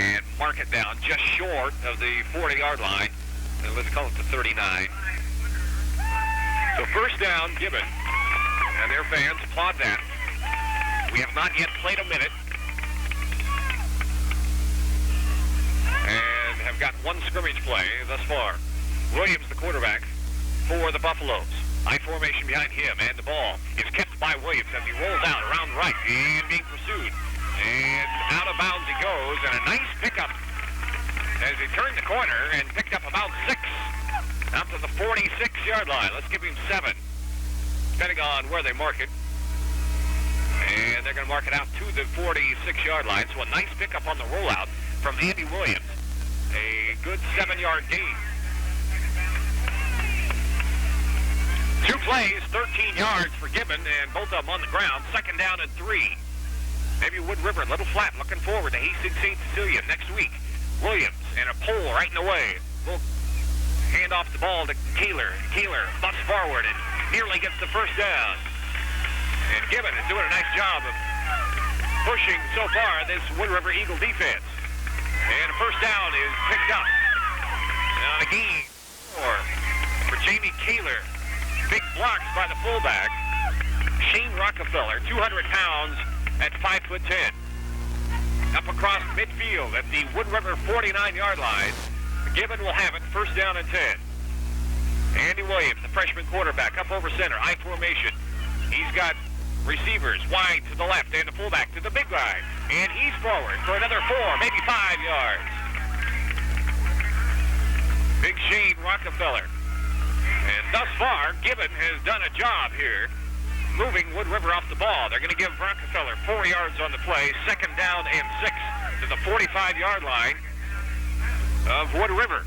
and mark it down just short of the 40-yard line. And let's call it the 39. So first down, Gibbon. And their fans applaud that. We have not yet played a minute. And have got one scrimmage play thus far. Williams, the quarterback for the Buffaloes. I formation behind him, and the ball is kept by Williams as he rolls out around right and being pursued. And out of bounds he goes, and a nice pickup as he turned the corner and picked up about 6 out to the 46-yard line. Let's give him 7, depending on where they mark it. And they're going to mark it out to the 46-yard line. So a nice pickup on the rollout from Andy Williams. A good 7-yard gain. 2 plays, 13 yards for Gibbon, and both of them on the ground. Second down and 3. Maybe Wood River, a little flat, looking forward to Hastings St. Cecilia next week. Williams and a pole right in the way. Will hand off the ball to Keeler. Keeler busts forward and nearly gets the first down. And Gibbon is doing a nice job of pushing so far this Wood River Eagle defense. And a first down is picked up. And a gain for Jamie Keeler. Big blocks by the fullback, Shane Rockefeller, 200 pounds at 5'10". Up across midfield at the Wood River 49-yard line. Gibbon will have it, first down and 10. Andy Williams, the freshman quarterback, up over center, I formation. He's got receivers wide to the left and the fullback to the big guy. And he's forward for another 4, maybe 5 yards. Big Shane Rockefeller. And thus far, Gibbon has done a job here, moving Wood River off the ball. They're going to give Rockefeller 4 yards on the play, second down and 6 to the 45-yard line of Wood River.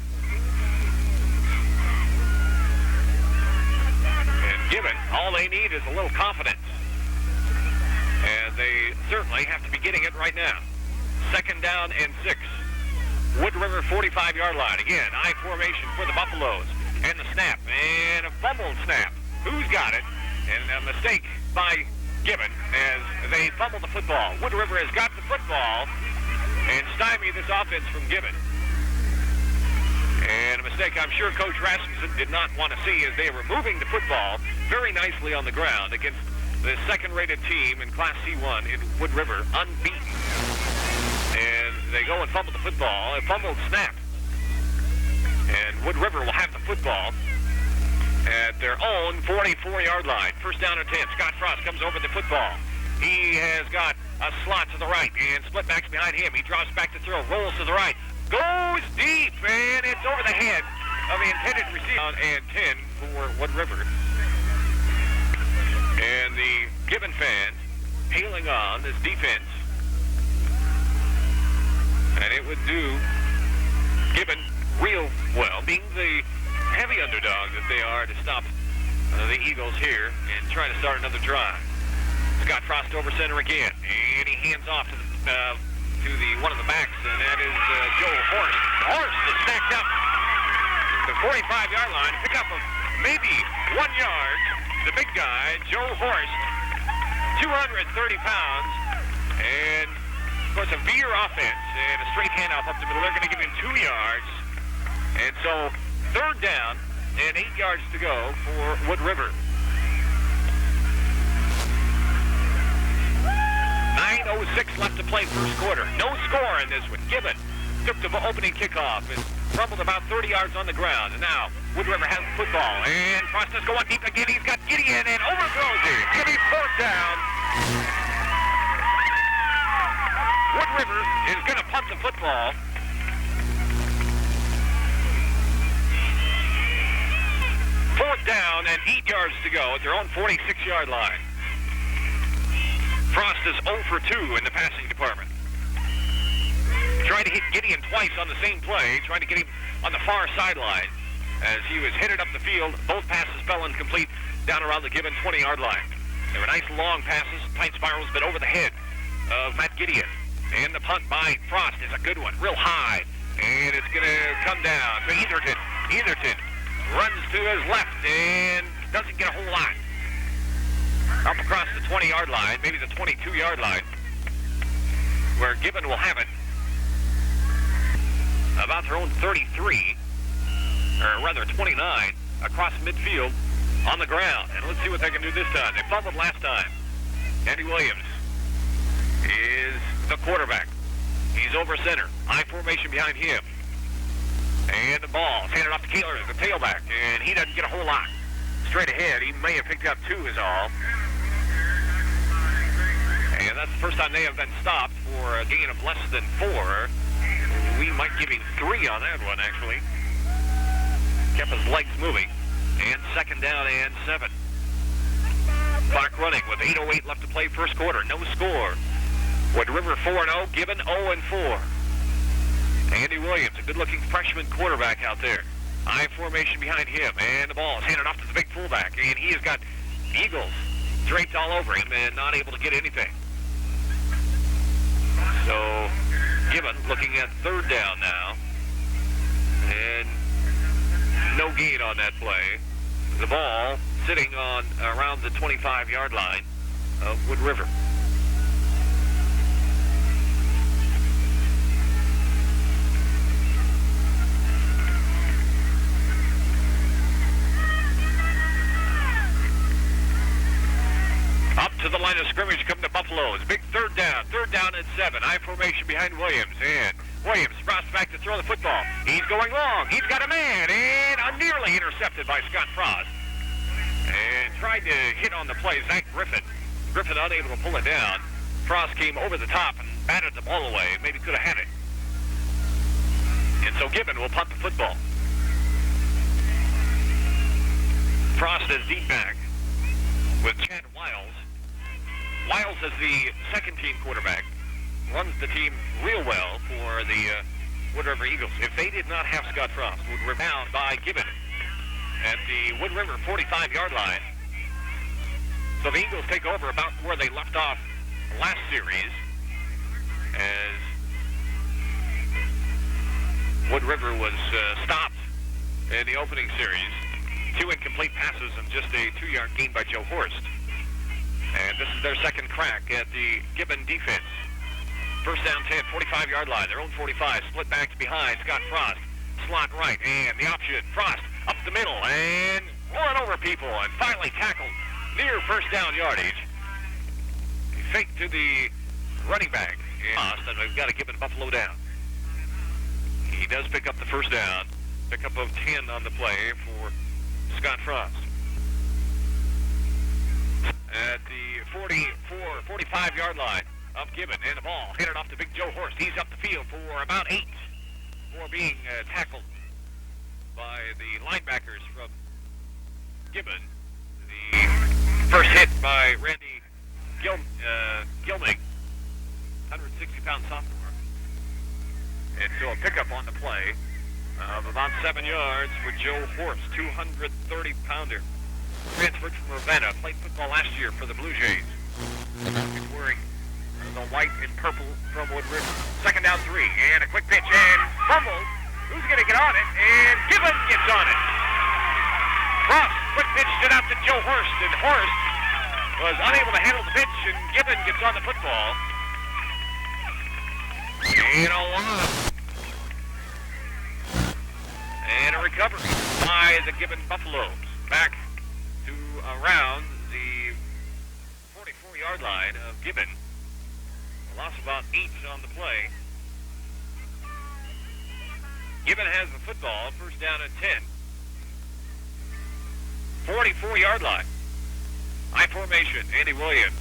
And Gibbon, all they need is a little confidence. And they certainly have to be getting it right now. Second down and 6. Wood River 45-yard line. Again, I formation for the Buffaloes. And the snap, and a fumbled snap. Who's got it? And a mistake by Gibbon as they fumble the football. Wood River has got the football and stymie this offense from Gibbon. And a mistake I'm sure Coach Rasmussen did not want to see as they were moving the football very nicely on the ground against the second-rated team in Class C1 in Wood River, unbeaten. And they go and fumble the football, a fumbled snap. And Wood River will have the football at their own 44-yard line. First down and 10. Scott Frost comes over the football. He has got a slot to the right and split backs behind him. He drops back to throw, rolls to the right, goes deep, and it's over the head of the intended receiver. And 10 for Wood River. And the Gibbon fans hailing on this defense. And it would do Gibbon real well, being the heavy underdog that they are, to stop the Eagles here and try to start another drive. Scott Frost over center again, and he hands off to the one of the backs, and that is Joe Horst. Horst is stacked up the 45-yard line, pick up of maybe 1 yard. The big guy, Joe Horst, 230 pounds, and of course a veer offense and a straight handoff up the middle. They're going to give him 2 yards. And so, third down and 8 yards to go for Wood River. 9:06 left to play first quarter. No score in this one. Gibbon took the opening kickoff and crumbled about 30 yards on the ground. And now, Wood River has the football. And Frost is going deep again. He's got Gideon and overthrows it. Give me fourth down. Wood River is going to punt the football. Fourth down and 8 yards to go at their own 46-yard line. Frost is 0 for 2 in the passing department. Trying to hit Gideon twice on the same play, trying to get him on the far sideline as he was headed up the field. Both passes fell incomplete down around the Gibbon 20-yard line. They were nice long passes, tight spirals, but over the head of Matt Gideon. And the punt by Frost is a good one, real high. And it's going to come down to Etherton. Etherton runs to his left and doesn't get a whole lot. Up across the 20-yard line, maybe the 22-yard line, where Gibbon will have it. about their own 33, or rather 29, across midfield on the ground. And let's see what they can do this time. They fumbled last time. Andy Williams is the quarterback. He's over center. I formation behind him. And the ball handed off to Keeler, the tailback, and he doesn't get a whole lot. Straight ahead, he may have picked up 2 is all. And that's the first time they have been stopped for a gain of less than 4. We might give him 3 on that one, actually. Kept his legs moving. And second down and 7. Clock running with 8:08 left to play first quarter. No score. Wood River 4-0, Gibbon 0-4. Andy Williams, a good-looking freshman quarterback out there. I formation behind him, and the ball is handed off to the big fullback, and he has got Eagles draped all over him and not able to get anything. So Gibbon looking at third down now, and no gain on that play. The ball sitting on around the 25-yard line of Wood River. Up to the line of scrimmage come the Buffaloes. Big third down and 7. I formation behind Williams, and Williams drops back to throw the football. He's going long. He's got a man, and nearly intercepted by Scott Frost. And tried to hit on the play, Zach Griffin. Griffin unable to pull it down. Frost came over the top and batted the ball away. Maybe could have had it. And so Gibbon will punt the football. Frost is deep back with Chad Wiles. Wiles is the second-team quarterback. Runs the team real well for the Wood River Eagles. If they did not have Scott Frost, would rebound by Gibbon at the Wood River 45-yard line. So the Eagles take over about where they left off last series, as Wood River was stopped in the opening series. 2 incomplete passes and just a 2-yard gain by Joe Horst. And this is their second crack at the Gibbon defense. First down 10, 45-yard line, their own 45, split backs behind Scott Frost. Slot right, and the option, Frost up the middle, and rolling over people, and finally tackled near first down yardage. Fake to the running back, and we've got to Gibbon Buffalo down. He does pick up the first down, pickup of 10 on the play for Scott Frost. At the 45-yard line of Gibbon, and the ball headed off to Big Joe Horst. He's up the field for about 8 before being tackled by the linebackers from Gibbon. The first hit by Randy Gilming, 160-pound sophomore. And so a pickup on the play of about 7 yards for Joe Horst, 230-pounder. Transferred from Ravenna, played football last year for the Blue Jays. He's wearing the white and purple from Wood River. Second down 3, and a quick pitch, and fumbled. Who's going to get on it? And Gibbon gets on it. Frost, quick pitch stood out to Joe Horst, and Horst was unable to handle the pitch, and Gibbon gets on the football. And a loss. And a recovery by the Gibbon Buffaloes. Back to around the 44-yard line of Gibbon. A loss of about 8 on the play. Gibbon has the football, first down at 10. 44-yard line. I formation, Andy Williams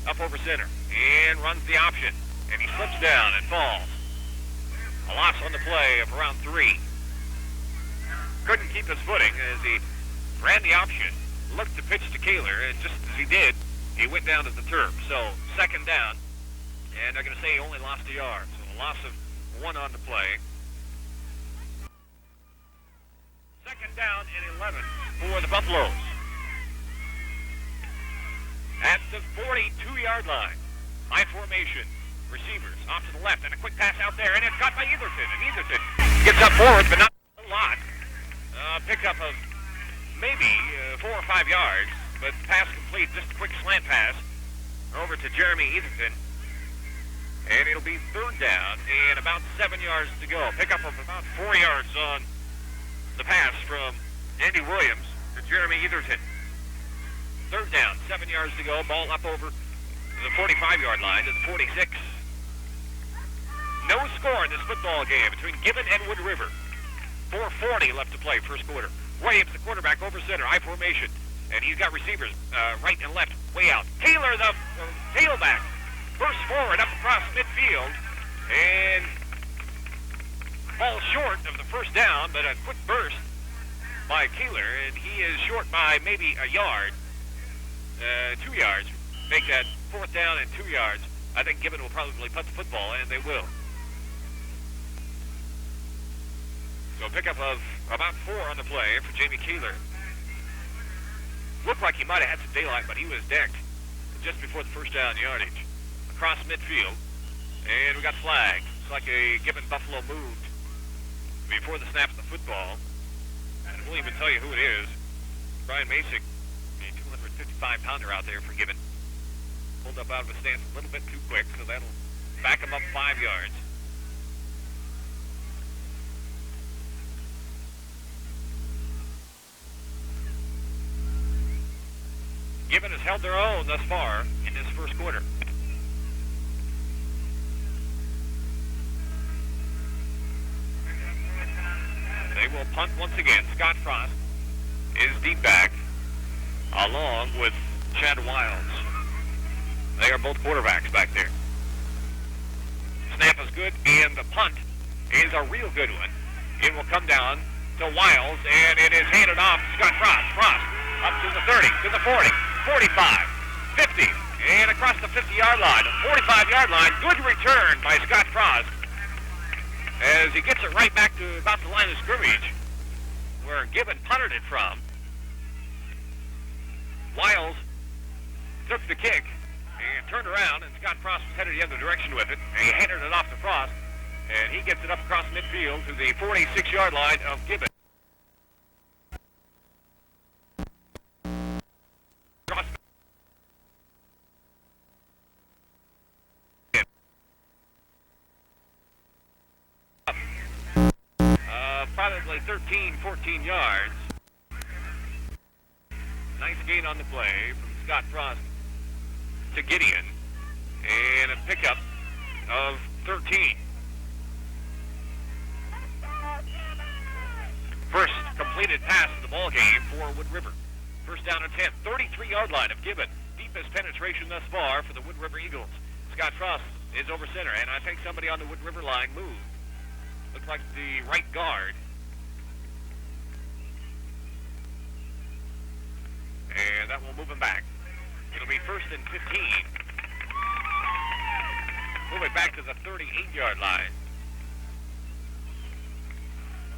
up over center and runs the option. And he slips down and falls. A loss on the play of around 3. Couldn't keep his footing as he ran the option, looked to pitch to Kaler, and just as he did, he went down to the turf. So second down, and they're going to say he only lost a yard. So a loss of 1 on the play. Second down and 11 for the Buffaloes. At the 42-yard line, high formation, receivers off to the left, and a quick pass out there, and it's caught by Etherton, and Etherton gets up forward, but not a lot. Pickup of maybe 4 or 5 yards, but pass complete, just a quick slant pass over to Jeremy Etherton. and it'll be third down and about 7 yards to go. Pickup of about 4 yards on the pass from Andy Williams to Jeremy Etherton. Third down, 7 yards to go. Ball up over the 45-yard line to the 46. No score in this football game between Gibbon and Wood River. 4:40 left to play, first quarter. Williams, the quarterback, over center, I formation. And he's got receivers right and left, way out. Taylor, the tailback, bursts forward up across midfield. And falls short of the first down, but a quick burst by Keeler. And he is short by maybe a yard, 2 yards. Make that fourth down and 2 yards. I think Gibbon will probably punt the football, and they will. So pickup of about 4 on the play for Jamie Keeler. Looked like he might have had some daylight, but he was decked just before the first down yardage. Across midfield, and we got flags. It's like a Gibbon Buffalo moved before the snap of the football. And we'll even tell you who it is. Brian Masick, a 255-pounder out there for Gibbon. Pulled up out of his stance a little bit too quick, so that'll back him up 5 yards. Gibbon has held their own thus far in this first quarter. They will punt once again. Scott Frost is deep back, along with Chad Wiles. They are both quarterbacks back there. Snap is good, and the punt is a real good one. It will come down to Wiles, and it is handed off to Scott Frost. Frost up to the 30, to the 40, 45, 50, and across the 50-yard line, the 45-yard line. Good return by Scott Frost as he gets it right back to about the line of scrimmage where Gibbon punted it from. Wiles took the kick and turned around, and Scott Frost was headed the other direction with it, and he handed it off to Frost, and he gets it up across midfield to the 46-yard line of Gibbon. Probably 13, 14 yards. Nice gain on the play from Scott Frost to Gideon, and a pickup of 13. First completed pass of the ball game for Wood River. First down and 10, 33-yard line of Gibbon. Deepest penetration thus far for the Wood River Eagles. Scott Frost is over center, and I think somebody on the Wood River line moved. Looks like the right guard. And that will move him back. It'll be first and 15. Move it back to the 38-yard line.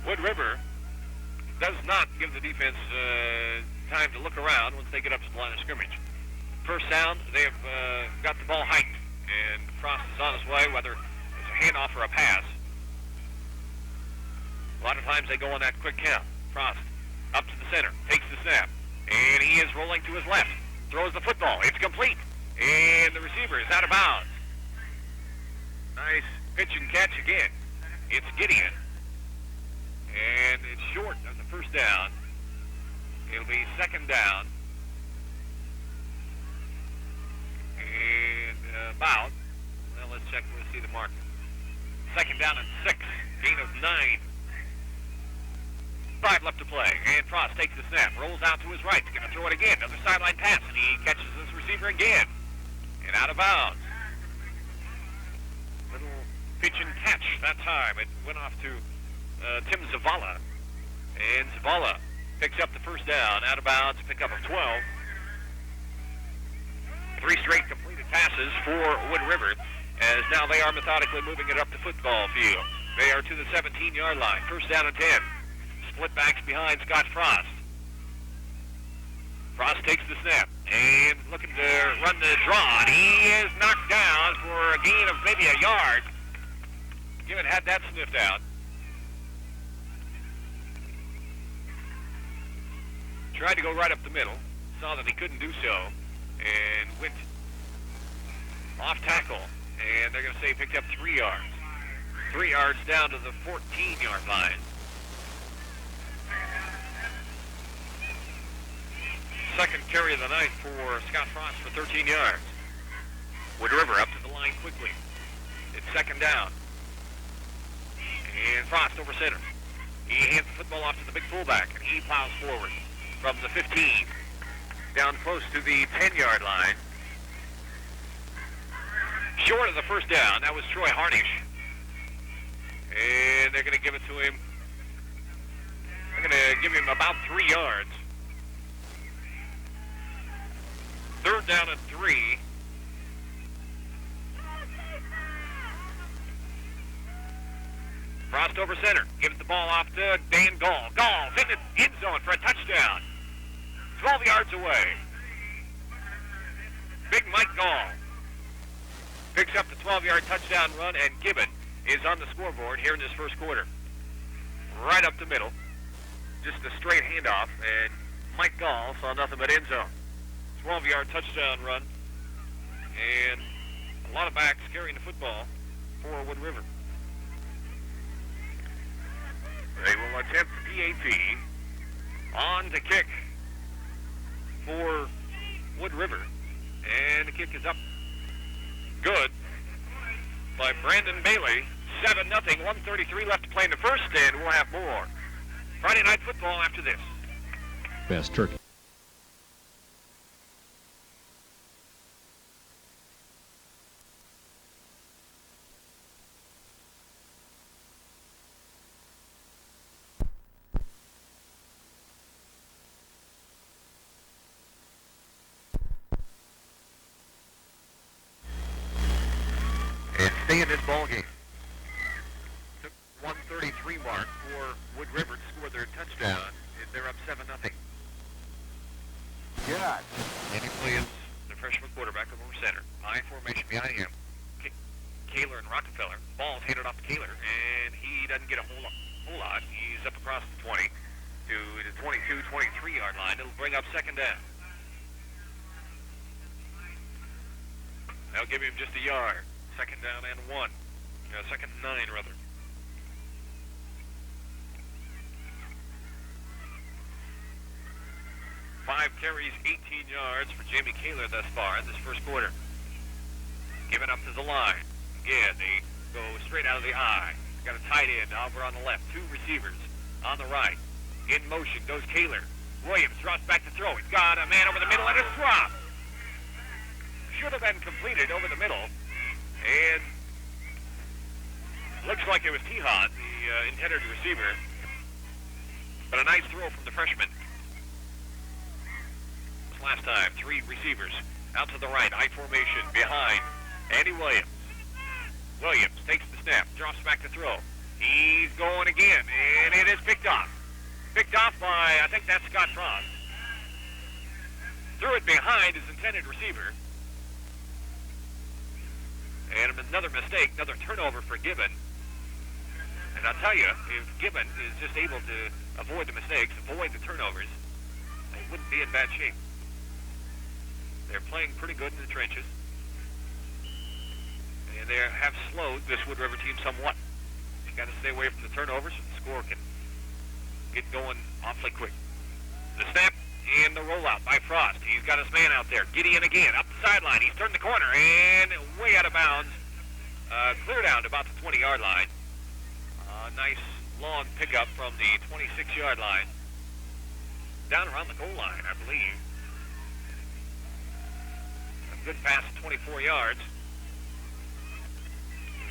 Wood River does not give the defense time to look around once they get up to the line of scrimmage. First down, they have got the ball hiked, and Frost is on his way, whether it's a handoff or a pass. A lot of times they go on that quick count. Frost up to the center, takes the snap, and he is rolling to his left. Throws the football. It's complete, and the receiver is out of bounds. Nice pitch and catch again. It's Gideon, and it's short of the first down. It'll be second down, and about, well, let's check, let's see the mark. Second down and 6, gain of 9. 5 left to play, and Frost takes the snap, rolls out to his right, he's going to throw it again, another sideline pass, and he catches this receiver again, and out of bounds. Little pitch and catch that time. It went off to Tim Zavala, and Zavala picks up the first down, out of bounds, pick up of 12. 3 straight completed passes for Wood River, as now they are methodically moving it up the football field. They are to the 17-yard line, first down and 10. Split backs behind Scott Frost. Frost takes the snap and looking to run the draw. And he is knocked down for a gain of maybe a yard. Gibbon had that sniffed out. Tried to go right up the middle. Saw that he couldn't do so. And went off tackle And they're going to say he picked up 3 yards. 3 yards down to the 14-yard line. Second carry of the night for Scott Frost for 13 yards. Wood River up to the line quickly. It's second down. And Frost over center. He hands the football off to the big fullback, and he plows forward from the 15 down close to the 10-yard line. Short of the first down, that was Troy Harnish. And they're going to give it to him. They're going to give him about 3 yards. Third down and 3. Frost over center. Gives the ball off to Dan Gall. Gall's in the end zone for a touchdown. 12 yards away. Big Mike Gall picks up the 12-yard touchdown run, and Gibbon is on the scoreboard here in this first quarter. Right up the middle. Just a straight handoff, and Mike Gall saw nothing but end zone. 12-yard touchdown run, and a lot of backs carrying the football for Wood River. They will attempt the PAT on the kick for Wood River, and the kick is up. Good by Brandon Bailey. 7-0, 1:33 left to play in the first, and we'll have more Friday Night Football after this. Best turkey. And stay in this ball game. Took 1:33 mark for Wood River to score their touchdown, and they're up 7-0. Good. Andy Williams, the freshman quarterback over center. I formation behind him. Kaler and Rockefeller. Ball's handed off to Kaler, and he doesn't get a whole lot. He's up across the 20 to the 22, 23-yard line. It'll bring up second down. They'll give him just a yard. Second down and 1. Second and 9, rather. Five carries, 18 yards for Jamie Kaler thus far in this first quarter. Given up to the line. Again, they go straight out of the eye. Got a tight end over on the left. 2 receivers on the right. In motion goes Kaler. Williams drops back to throw. He's got a man over the middle, and it's dropped. Should have been completed over the middle. And looks like it was Tihan, the intended receiver. But a nice throw from the freshman. This last time, 3 receivers out to the right. I formation behind Andy Williams. Williams takes the snap, drops back to throw. He's going again, and it is picked off. Picked off by, I think that's Scott Frost. Threw it behind his intended receiver. And another mistake, another turnover for Gibbon. And I'll tell you, if Gibbon is just able to avoid the mistakes, avoid the turnovers, they wouldn't be in bad shape. They're playing pretty good in the trenches. And they have slowed this Wood River team somewhat. You got to stay away from the turnovers so the score can get going awfully quick. The snap and the rollout by Frost. He's got his man out there. Gideon again, up the sideline. He's turned the corner and way out of bounds. Clear down to about the 20-yard line. Nice long pickup from the 26-yard line. Down around the goal line, I believe. A good pass at 24 yards.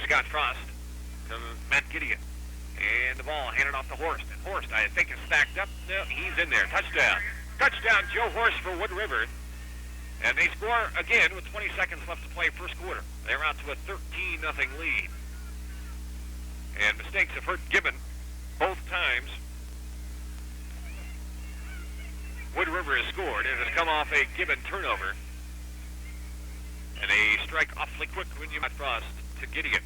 Scott Frost to Matt Gideon. And the ball handed off to Horst. And Horst, I think, is stacked up. No, he's in there. Touchdown. Touchdown, Joe Horst for Wood River. And they score again with 20 seconds left to play first quarter. They're out to a 13-0 lead. And mistakes have hurt Gibbon both times. Wood River has scored. It has come off a Gibbon turnover. And they strike awfully quick when you got Frost to Gideon.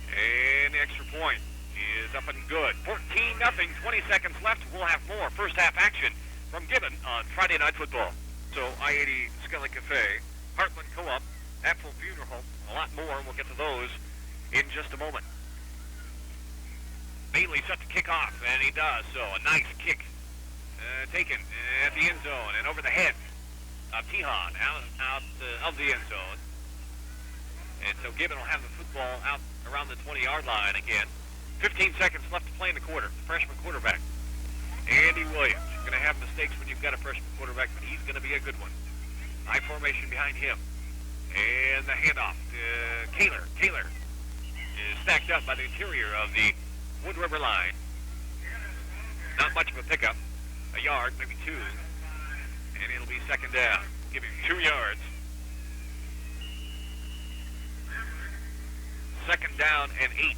And the extra point is up and good. 14-0, 20 seconds left. We'll have more first half action from Gibbon on Friday Night Football. So I-80 Skelly Cafe, Heartland Co-op, Apple Funeral Home, a lot more, and we'll get to those in just a moment. Bailey set to kick off, and he does so. A nice kick taken at the end zone and over the head of Tihan out of the end zone. And so Gibbon will have the football out around the 20-yard line again. 15 seconds left to play in the quarter. The freshman quarterback, Andy Williams. You're going to have mistakes when you've got a freshman quarterback, but he's going to be a good one. High formation behind him. And the handoff to Kaler. Kaler is stacked up by the interior of the Wood River line. Not much of a pickup. A yard, maybe two. And it'll be second down. Give him 2 yards. Second down and 8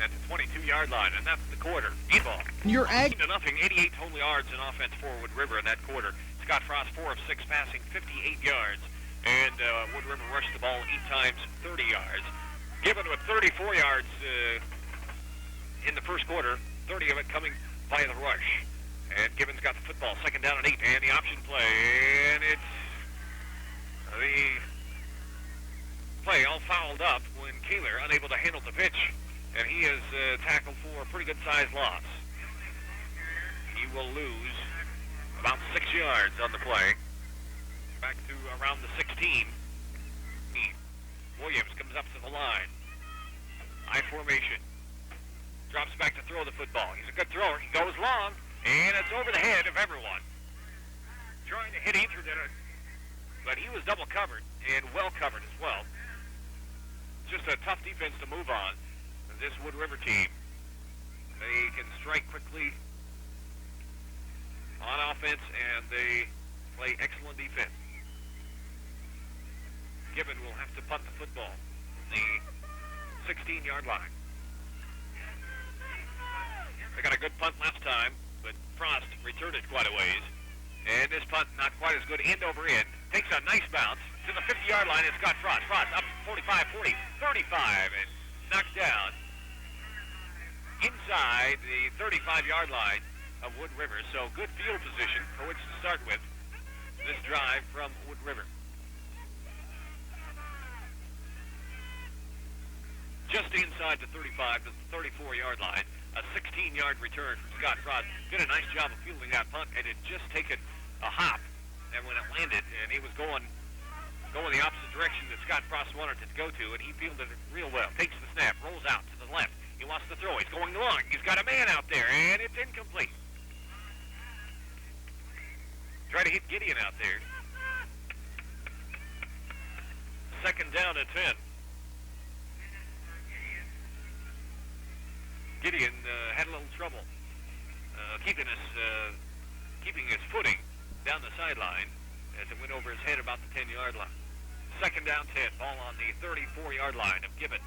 at the 22-yard line, and that's the quarter. Ball. You're 0-0, 88 total yards in offense for Wood River in that quarter. Scott Frost, 4 of 6 passing, 58 yards. And Wood River rushed the ball 8 times, 30 yards. Gibbon with 34 yards in the first quarter, 30 of it coming by the rush. And Gibbon's got the football, second down and 8, and the option play. And it's the play all fouled up when Kaler unable to handle the pitch, and he is tackled for a pretty good-sized loss. He will lose about 6 yards on the play. Back to around the 16. Williams comes up to the line. High formation. Drops back to throw the football. He's a good thrower. He goes long, and it's over the head of everyone. Trying to hit Ether, but he was double covered and well covered as well. Just a tough defense to move on. This Wood River team, they can strike quickly on offense, and they play excellent defense. Gibbon will have to punt the football from the 16-yard line. They got a good punt last time, but Frost returned it quite a ways. And this punt not quite as good end over end. Takes a nice bounce to the 50-yard line. It's Scott Frost. Frost up 45, 40, 35, and knocked down inside the 35-yard line of Wood River. So good field position for which to start with this drive from Wood River. Just inside the 35 to the 34-yard line. A 16-yard return from Scott Frost. Did a nice job of fielding that punt, and it just taken a hop. And when it landed, and he was going the opposite direction that Scott Frost wanted it to go to, and he fielded it real well. Takes the snap, rolls out to the left. He wants to throw. He's going long. He's got a man out there, and it's incomplete. Try to hit Gideon out there. Second down at 10. Gideon had a little trouble keeping his footing down the sideline as it went over his head about the 10-yard line. Second down 10, ball on the 34-yard line of Gibbon.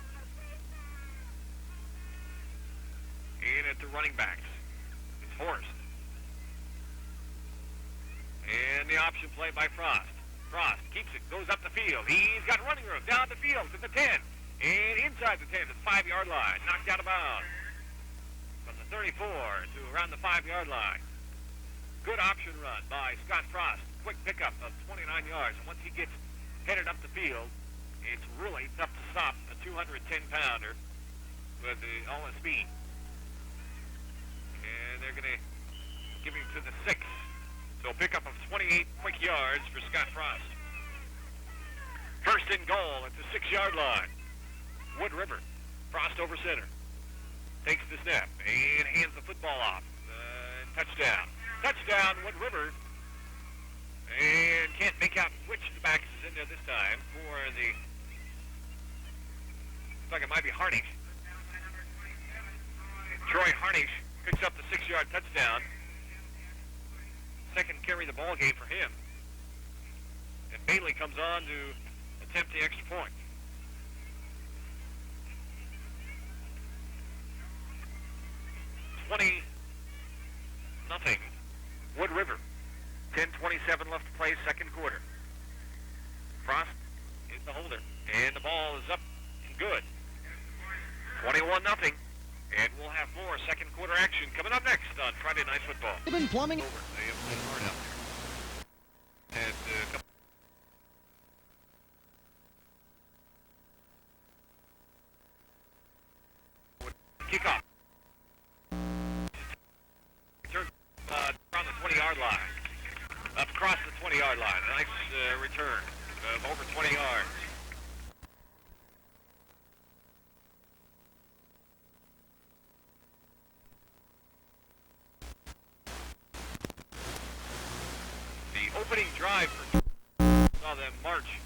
And at the running backs, it's Horst. And the option play by Frost. Frost keeps it, goes up the field. He's got running room down the field to the 10. And inside the 10 to the 5-yard line, knocked out of bounds. From the 34 to around the 5-yard line. Good option run by Scott Frost. Quick pickup of 29 yards. And once he gets headed up the field, it's really tough to stop a 210-pounder with all his speed. And they're going to give him to the 6. So pickup of 28 quick yards for Scott Frost. First and goal at the 6-yard line. Wood River. Frost over center. Takes the snap and hands the football off. Touchdown. Touchdown, Wood River. And can't make out which of the backs is in there this time for the... Looks like it might be Harnish. Troy Harnish picks up the 6-yard touchdown. Second carry the ball game for him. And Bailey comes on to attempt the extra point. Nothing. Wood River. 10:27 left to play, second quarter. Frost is the holder, and the ball is up and good. 21-0, and we'll have more second quarter action coming up next on Friday Night Football. Gibbon Plumbing. Over. They have played hard out there. And 20-yard line. Up across the 20-yard line. A nice return of over 20 yards. The opening drive for saw them march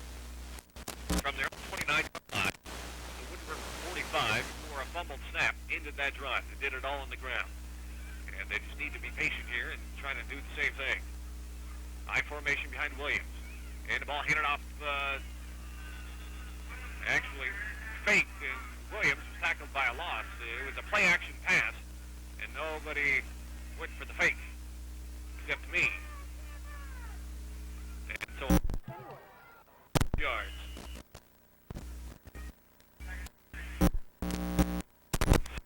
from their 29-yard line to Wood River 45 for a fumbled snap into that drive. They did it all on the ground. And they just need to be patient here and try to do the same thing. I formation behind Williams. And the ball handed off, actually faked, and Williams was tackled by a loss. It was a play-action pass, and nobody went for the fake, except me. And so, yards.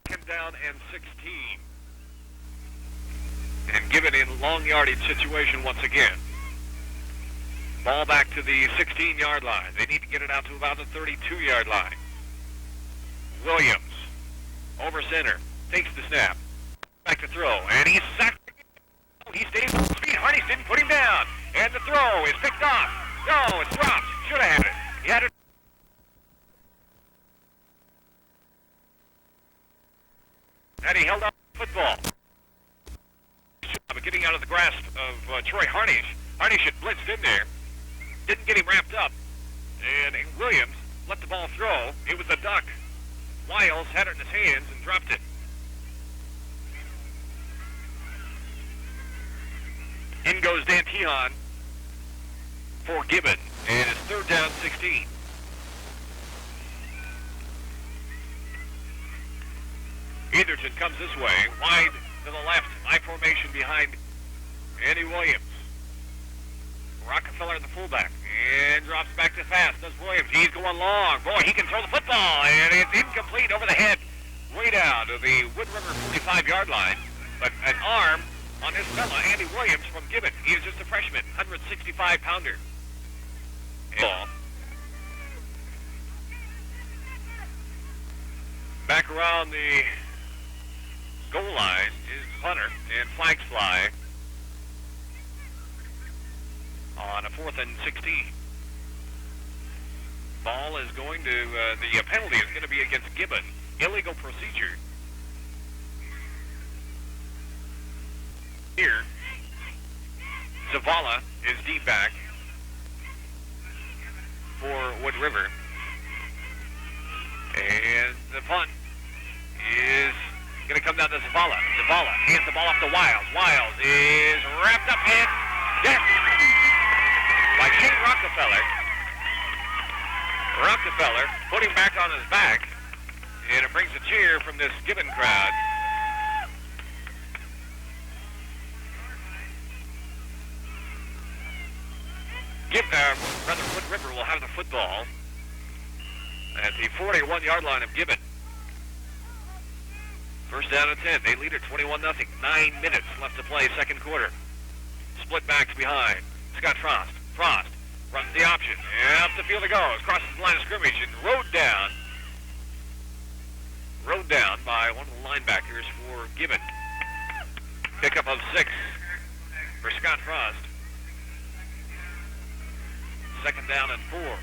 Second down and 16. And Gibbon in long yardage situation once again. Ball back to the 16-yard line. They need to get it out to about the 32-yard line. Williams, over center, takes the snap. Back to throw, and he's sacked. He stays on his feet. Harnish didn't put him down. And the throw is picked off. No, it's dropped. Should have had it. He had it. And he held up the football. Getting out of the grasp of Troy Harnish. Harnish had blitzed in there. Didn't get him wrapped up. And Williams let the ball throw. It was a duck. Wiles had it in his hands and dropped it. In goes Dan Tehan for Gibbon. And it's third down 16. Etherton comes this way. Wide to the left. I formation behind Andy Williams. Rockefeller, the fullback, and drops back to pass. Does Williams. He's going long. Boy, he can throw the football, and it's incomplete over the head, way down to the Wood River 45-yard line. But an arm on this fella, Andy Williams from Gibbon. He is just a freshman, 165-pounder. Ball. Back around the goal line is the punter, and flags fly on a 4th and 16. Ball is going to, the penalty is going to be against Gibbon. Illegal procedure. Here, Zavala is deep back for Wood River. And the punt is going to come down to Zavala. Zavala hands the ball off to Wiles. Wiles is wrapped up in deck by Shane Rockefeller. Rockefeller put him back on his back, and it brings a cheer from this Gibbon crowd. Wood River will have the football at the 41-yard line of Gibbon. First down and 10. They lead at 21-0. 9 minutes left to play, second quarter. Split backs behind. Scott Frost. Frost runs the option. Up the field it goes. Crosses the line of scrimmage and rode down. Rode down by one of the linebackers for Gibbon. Pickup of 6 for Scott Frost. Second down and 4.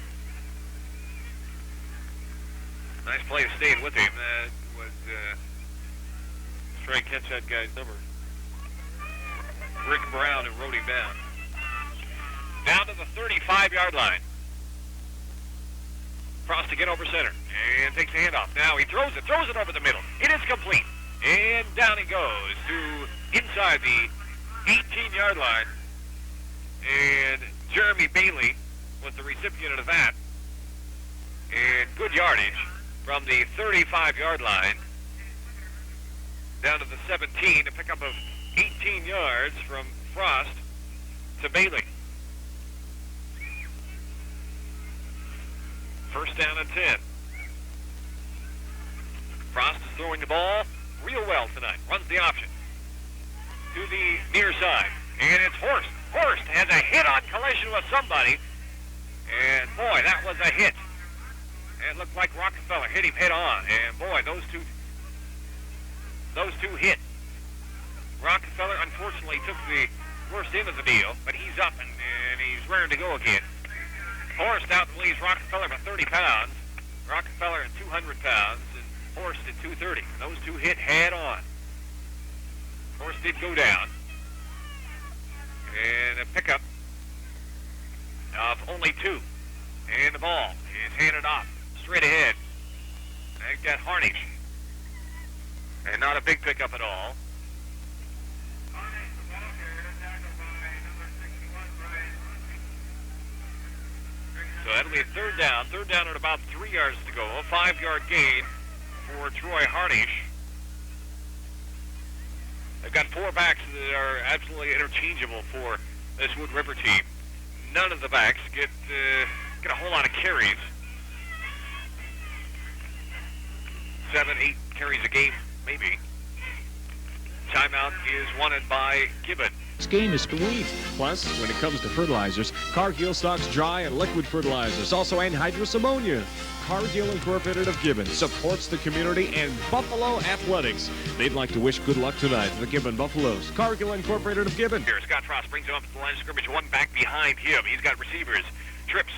Nice play to staying with him. That was trying to catch that guy's number. Rick Brown, who rode him down. Down to the 35-yard line. Frost to get over center and takes the handoff. Now he throws it over the middle. It is complete. And down he goes to inside the 18-yard line. And Jeremy Bailey was the recipient of that. And good yardage from the 35-yard line down to the 17, a pickup of 18 yards from Frost to Bailey. First down and 10. Frost is throwing the ball real well tonight. Runs the option to the near side. And it's Horst. Horst has a hit-on collision with somebody. And boy, that was a hit. And it looked like Rockefeller hit him head-on. And boy, those two hit. Rockefeller unfortunately took the worst end of the deal, but he's up and he's raring to go again. Horst out and leaves Rockefeller by 30 pounds. Rockefeller at 200 pounds and Horst at 230. Those two hit head on. Horst did go down. And a pickup of only 2. And the ball is handed off straight ahead. They've got Harnish. And not a big pickup at all. So that'll be a third down. Third down at about 3 yards to go. A 5-yard gain for Troy Harnish. They've got 4 backs that are absolutely interchangeable for this Wood River team. None of the backs get a whole lot of carries. 7, 8 carries a game, maybe. Timeout is wanted by Gibbon. This game is sweet. Plus, when it comes to fertilizers, Cargill stocks dry and liquid fertilizers, also anhydrous ammonia. Cargill Incorporated of Gibbon supports the community and Buffalo athletics. They'd like to wish good luck tonight to the Gibbon Buffaloes. Cargill Incorporated of Gibbon. Here, Scott Frost brings him up to the line of scrimmage. 1 back behind him. He's got receivers. Trips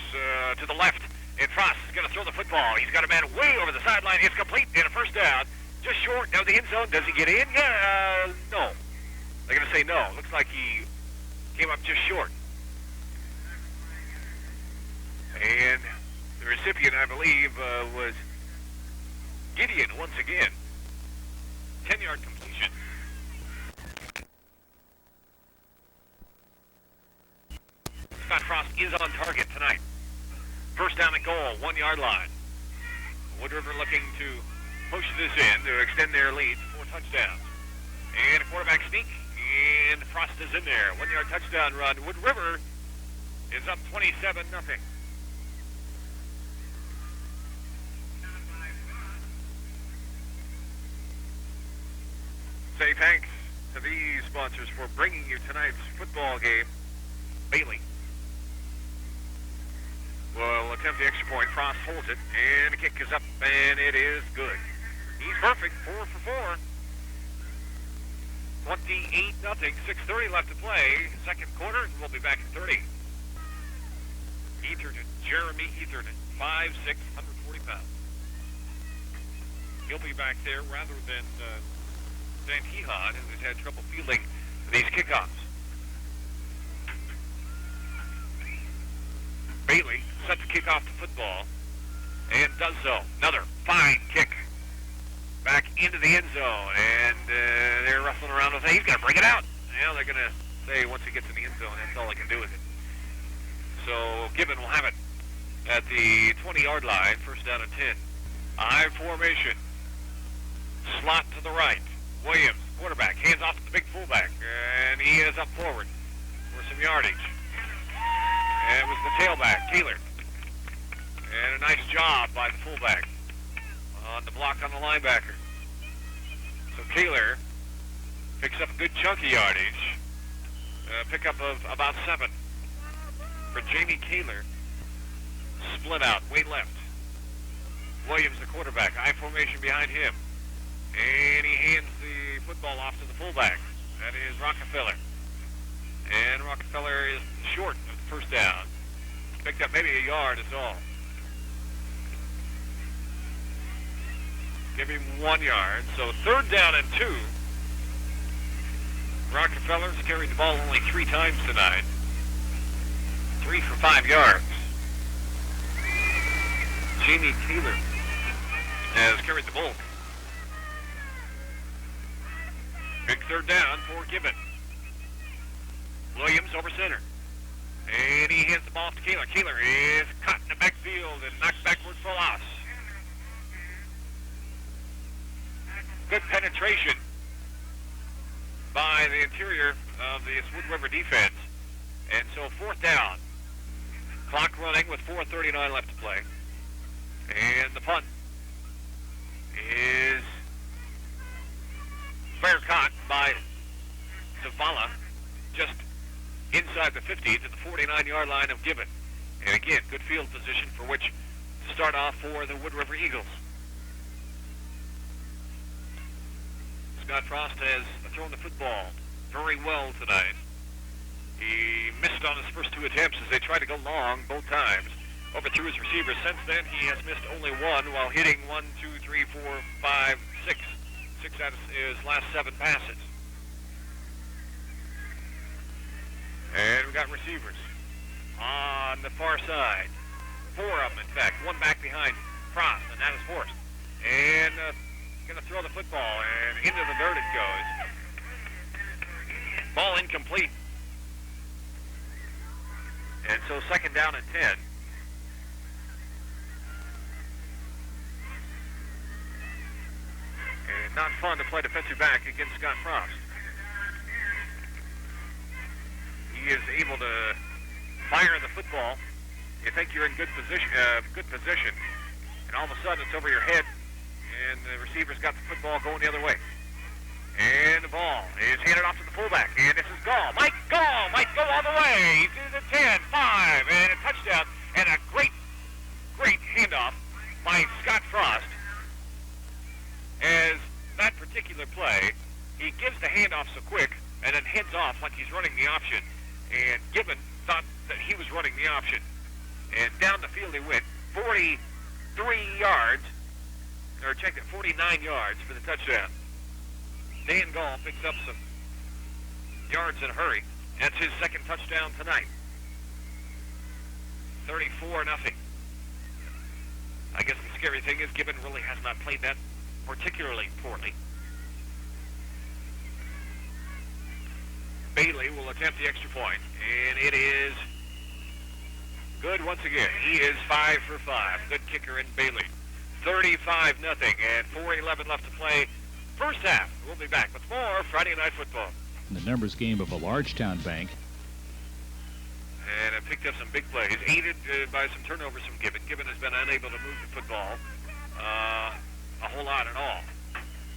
to the left. And Frost is going to throw the football. He's got a man way over the sideline. It's complete and a first down. Just short of the end zone. Does he get in? Yeah, no. They're going to say no. Looks like he came up just short. And the recipient, I believe, was Gideon once again. 10-yard completion. Scott Frost is on target tonight. First down at goal, 1-yard line. Wood River looking to push this in to extend their lead to 4 touchdowns. And a quarterback sneak, and Frost is in there. 1-yard touchdown run. Wood River is up 27-0. Say thanks to these sponsors for bringing you tonight's football game. Bailey will attempt the extra point. Frost holds it, and the kick is up, and it is good. He's perfect, 4 for 4. 28-0, 6:30 left to play. Second quarter, we'll be back at 30. Etherton, Jeremy Etherton, 5'6", 140 pounds. He'll be back there rather than Van Hehan, who has had trouble fielding these kickoffs. Bailey set to kick off the football and does so. Another fine kick back into the end zone, and they're wrestling around with it. He's got to bring it out. Now they're going to say once he gets in the end zone, that's all he can do with it. So Gibbon will have it at the 20-yard line, first down and 10. I formation. Slot to the right. Williams, quarterback, hands off to the big fullback, and he is up forward for some yardage. And it was the tailback, Keeler. And a nice job by the fullback on the block on the linebacker. So Keeler picks up a good chunk of yardage. Pickup of about 7 for Jamie Keeler. Split out, way left. Williams, the quarterback, I formation behind him. And he hands the football off to the fullback. That is Rockefeller. And Rockefeller is short of the first down. Picked up maybe a yard is all. Give him 1 yard. So third down and 2. Rockefeller's carried the ball only 3 times tonight. 3 for 5 yards. Jamie Taylor has carried the bulk. Big third down for Gibbon. Williams over center. And he hands the ball off to Keeler. Keeler is caught in the backfield and knocked backwards for loss. Good penetration by the interior of the Wood River defense. And so fourth down. Clock running with 4:39 left to play. And the punt is fair caught by Zavala just inside the 50 to the 49-yard line of Gibbon. And again, good field position for which to start off for the Wood River Eagles. Scott Frost has thrown the football very well tonight. He missed on his first 2 attempts as they tried to go long both times. Overthrew his receivers. Since then, he has missed only 1 while hitting 1, 2, 3, 4, 5, 6. 6 out of his last 7 passes. And we got receivers on the far side. 4 of them, in fact. 1 back behind Frost, and that is Forrest. And going to throw the football, and into the dirt it goes. Ball incomplete. And so 2nd down and 10. And not fun to play defensive back against Scott Frost. He is able to fire the football. You think you're in good position, and all of a sudden it's over your head, and the receiver's got the football going the other way. And the ball is handed off to the fullback, and this is Gall. Mike Gall might go all the way to the 10, 5, and a touchdown, and a great handoff by Scott Frost. As that particular play, he gives the handoff so quick, and then heads off like he's running the option. And Gibbon thought that he was running the option. And down the field he went, 43 yards, or check it, 49 yards for the touchdown. Dan Gall picks up some yards in a hurry. That's his 2nd touchdown tonight. 34-0. I guess the scary thing is Gibbon really has not played that particularly poorly. Bailey will attempt the extra point, and it is good once again. He is 5 for 5. Good kicker in Bailey. 35-0, and 4:11 left to play. First half. We'll be back with more Friday Night Football. The numbers game of a large-town bank. And picked up some big plays, aided by some turnovers from Gibbon. Gibbon has been unable to move the football a whole lot at all,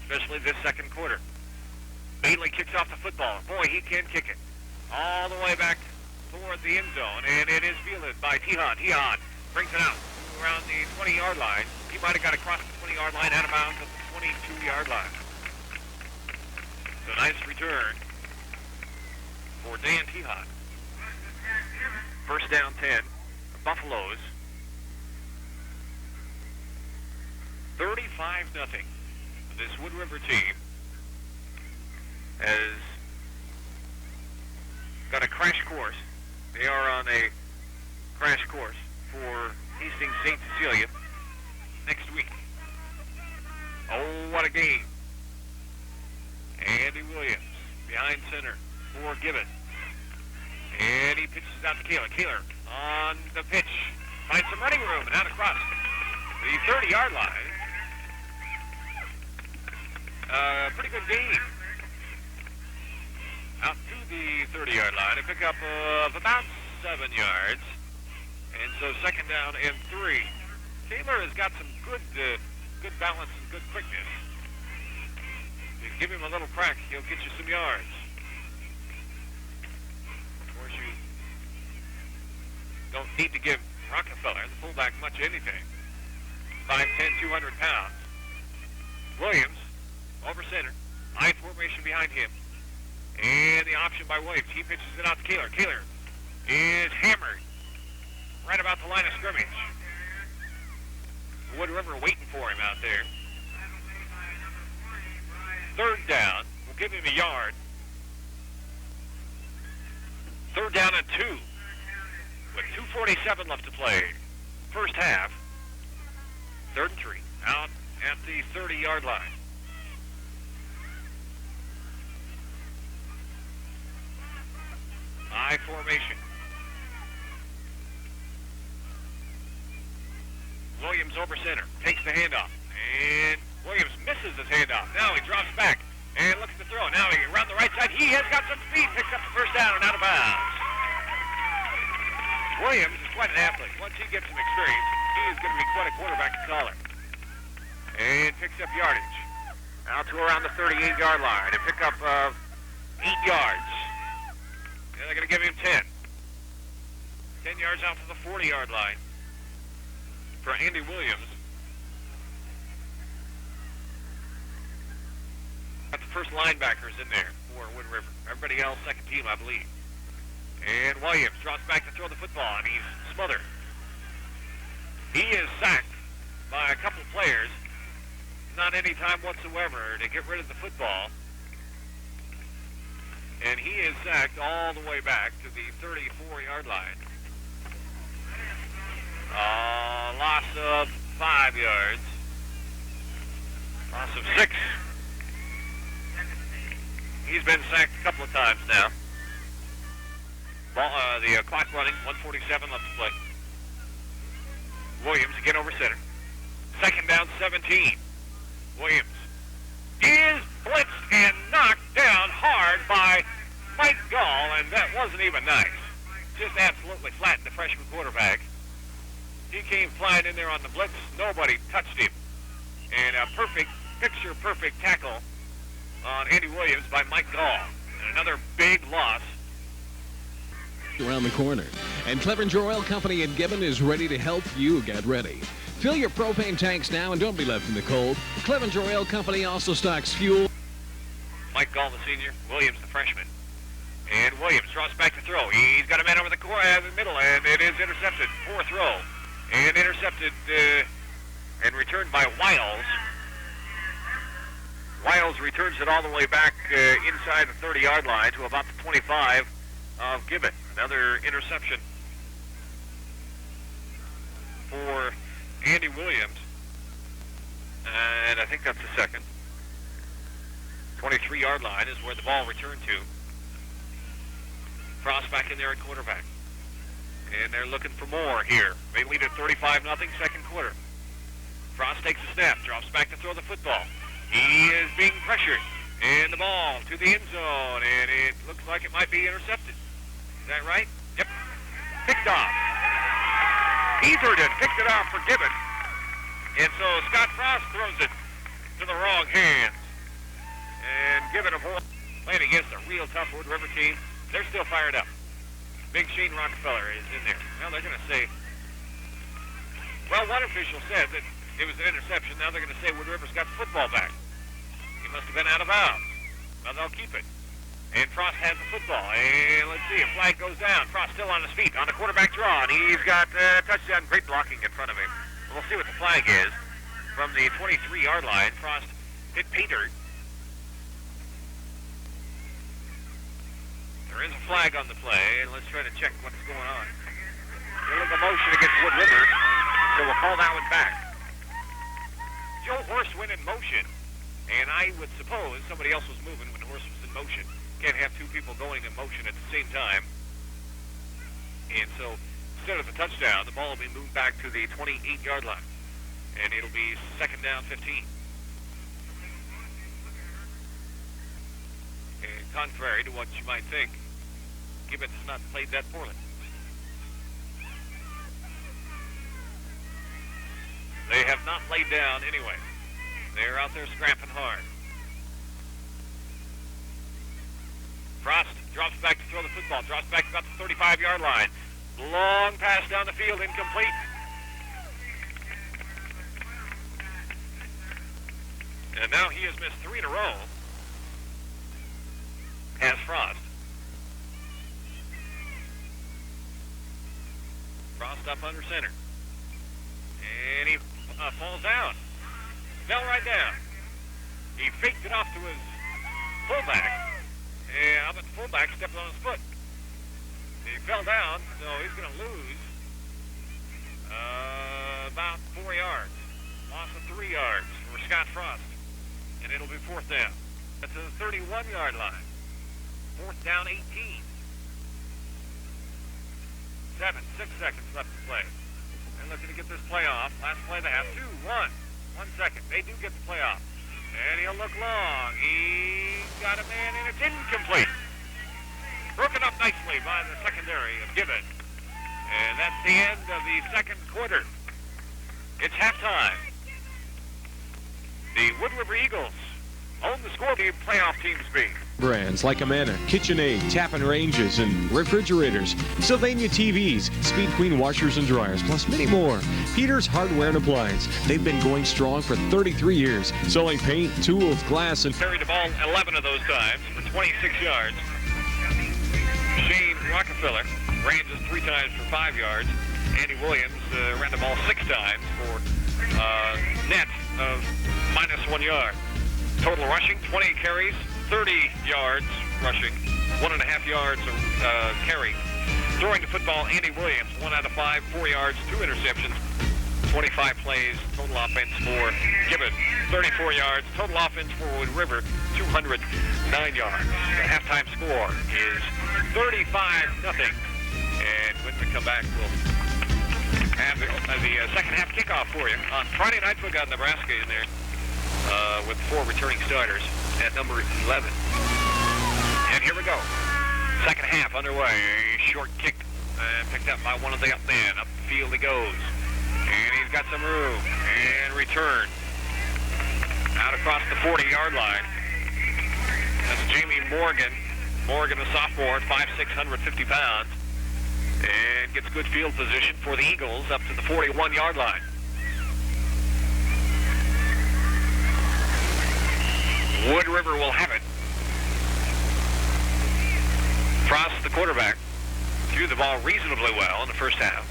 especially this 2nd quarter. Bailey kicks off the football. Boy, he can kick it all the way back toward the end zone, and it is fielded by Tihan. Tihan brings it out around the 20-yard line. He might have got across the 20-yard line, out of bounds at the 22-yard line. So nice return for Dan Tihan. First down 10. The Buffaloes. 35-0. This Wood River team has got a crash course. They are on a crash course for Hastings St. Cecilia next week. Oh, what a game. Andy Williams behind center for Gibbon. And he pitches out to Kaler. Kaler on the pitch. Finds some running room and out across the 30-yard line. Pretty good game. Out to the 30-yard line. A pickup of about 7 yards. And so 2nd down and 3. Kaler has got some good balance and good quickness. You give him a little crack, he'll get you some yards. Of course, you don't need to give Rockefeller, the fullback, much anything. 5'10", 200 pounds. Williams, over center. Line formation behind him. And the option by Williams. He pitches it out to Kaler. Kaler is hammered right about the line of scrimmage. Wood River waiting for him out there. 3rd down. We'll give him a yard. 3rd down and 2. With 2:47 left to play. First half. 3rd and 3. Out at the 30-yard line. I formation. Williams over center. Takes the handoff. And Williams misses his handoff. Now he drops back and looks to throw. Now he around the right side. He has got some speed. Picks up the first down and out of bounds. Williams is quite an athlete. Once he gets some experience, he is going to be quite a quarterback to collar. And picks up yardage. Out to around the 38-yard line. A pickup of 8 yards. And they're going to give him 10. 10 yards out to the 40-yard line for Andy Williams. Got the first linebackers in there for Wood River. Everybody else, second team, I believe. And Williams drops back to throw the football, and he's smothered. He is sacked by a couple players. Not any time whatsoever to get rid of the football. And he is sacked all the way back to the 34-yard line. Loss of 5 yards. Loss of 6. He's been sacked a couple of times now. The clock running, 1:47 left to play. Williams again over center. Second down, 17. Williams is blitzed and knocked down hard by Mike Gall, and that wasn't even nice. Just absolutely flattened the freshman quarterback. He came flying in there on the blitz. Nobody touched him. And a perfect, picture-perfect tackle on Andy Williams by Mike Gall. And another big loss. Around the corner. And Clevenger Oil Company in Gibbon is ready to help you get ready. Fill your propane tanks now and don't be left in the cold. Clevenger Oil Company also stocks fuel. Mike Gall, the senior. Williams, the freshman. And Williams drops back to throw. He's got a man over the middle, and it is intercepted. Poor throw. And intercepted and returned by Wiles. Wiles returns it all the way back inside the 30-yard line to about the 25 of Gibbon. Another interception for Andy Williams. And I think that's the second. 23-yard line is where the ball returned to. Frost back in there at quarterback. And they're looking for more here. They lead at 35-0, second quarter. Frost takes a snap, drops back to throw the football. He is being pressured. And the ball to the end zone, and it looks like it might be intercepted. Is that right? Yep. Picked off. Etherton picked it off for Gibbon. And so Scott Frost throws it to the wrong hands. And Gibbon playing against a real tough Wood River team. They're still fired up. Big Shane Rockefeller is in there. Well, they're going to say, well, one official said that it was an interception. Now they're going to say Wood River's got the football back. He must have been out of bounds. Well, they'll keep it. And Frost has the football. And let's see, a flag goes down. Frost still on his feet on the quarterback draw. And he's got touchdown, great blocking in front of him. We'll see what the flag is. From the 23-yard line, Frost hit pay dirt. There is a flag on the play, and let's try to check what's going on. A little motion against Wood River, so we'll call that one back. Joe Horst went in motion, and I would suppose somebody else was moving when Horst was in motion. Can't have two people going in motion at the same time. And so instead of a touchdown, the ball will be moved back to the 28-yard line. And it'll be second down 15. And contrary to what you might think, Gibbon has not played that poorly. They have not laid down anyway. They're out there scrapping hard. Frost drops back to throw the football. Drops back about the 35-yard line. Long pass down the field, incomplete. And now he has missed 3 in a row. Has Frost. Frost up under center. And he falls down. Fell right down. He faked it off to his fullback. Yeah, but the fullback stepped on his foot. He fell down, so he's going to lose about 4 yards. Loss of 3 yards for Scott Frost. And it'll be fourth down. That's the 31-yard line. Fourth down, 18. 6 seconds left to play. They're looking to get this play off. Last play they have 2, 1. 1 second. They do get the play off. And he'll look long. He got a man, and it's incomplete. Broken up nicely by the secondary of Gibbon. And that's the end of the second quarter. It's halftime. The Wood River Eagles own the score the playoff teams be. Brands like Amana, KitchenAid, Tappan Ranges, and refrigerators, Sylvania TVs, Speed Queen washers and dryers, plus many more. Peter's Hardware and Appliance. They've been going strong for 33 years, selling paint, tools, glass, and... Carried the ball 11 of those times for 26 yards. Shane Rockefeller ran just 3 times for 5 yards. Andy Williams ran the ball 6 times for net of -1 yard. Total rushing, 20 carries, 30 yards rushing, 1.5 yards carry. Throwing the football, Andy Williams, 1 out of 5, 4 yards, 2 interceptions, 25 plays. Total offense for Gibbon, 34 yards. Total offense for Wood River, 209 yards. The halftime score is 35-0. And when we come back, we'll have the second half kickoff for you. On Friday night, we got Nebraska in there with 4 returning starters at number 11. And here we go. Second half underway. Short kick picked up by one of the up men. Up the field he goes. And he's got some room. And return. Out across the 40-yard line. That's Jamie Morgan. Morgan, a sophomore, 5'6", 150 pounds. And gets good field position for the Eagles up to the 41-yard line. Wood River will have it. Frost, the quarterback, threw the ball reasonably well in the first half.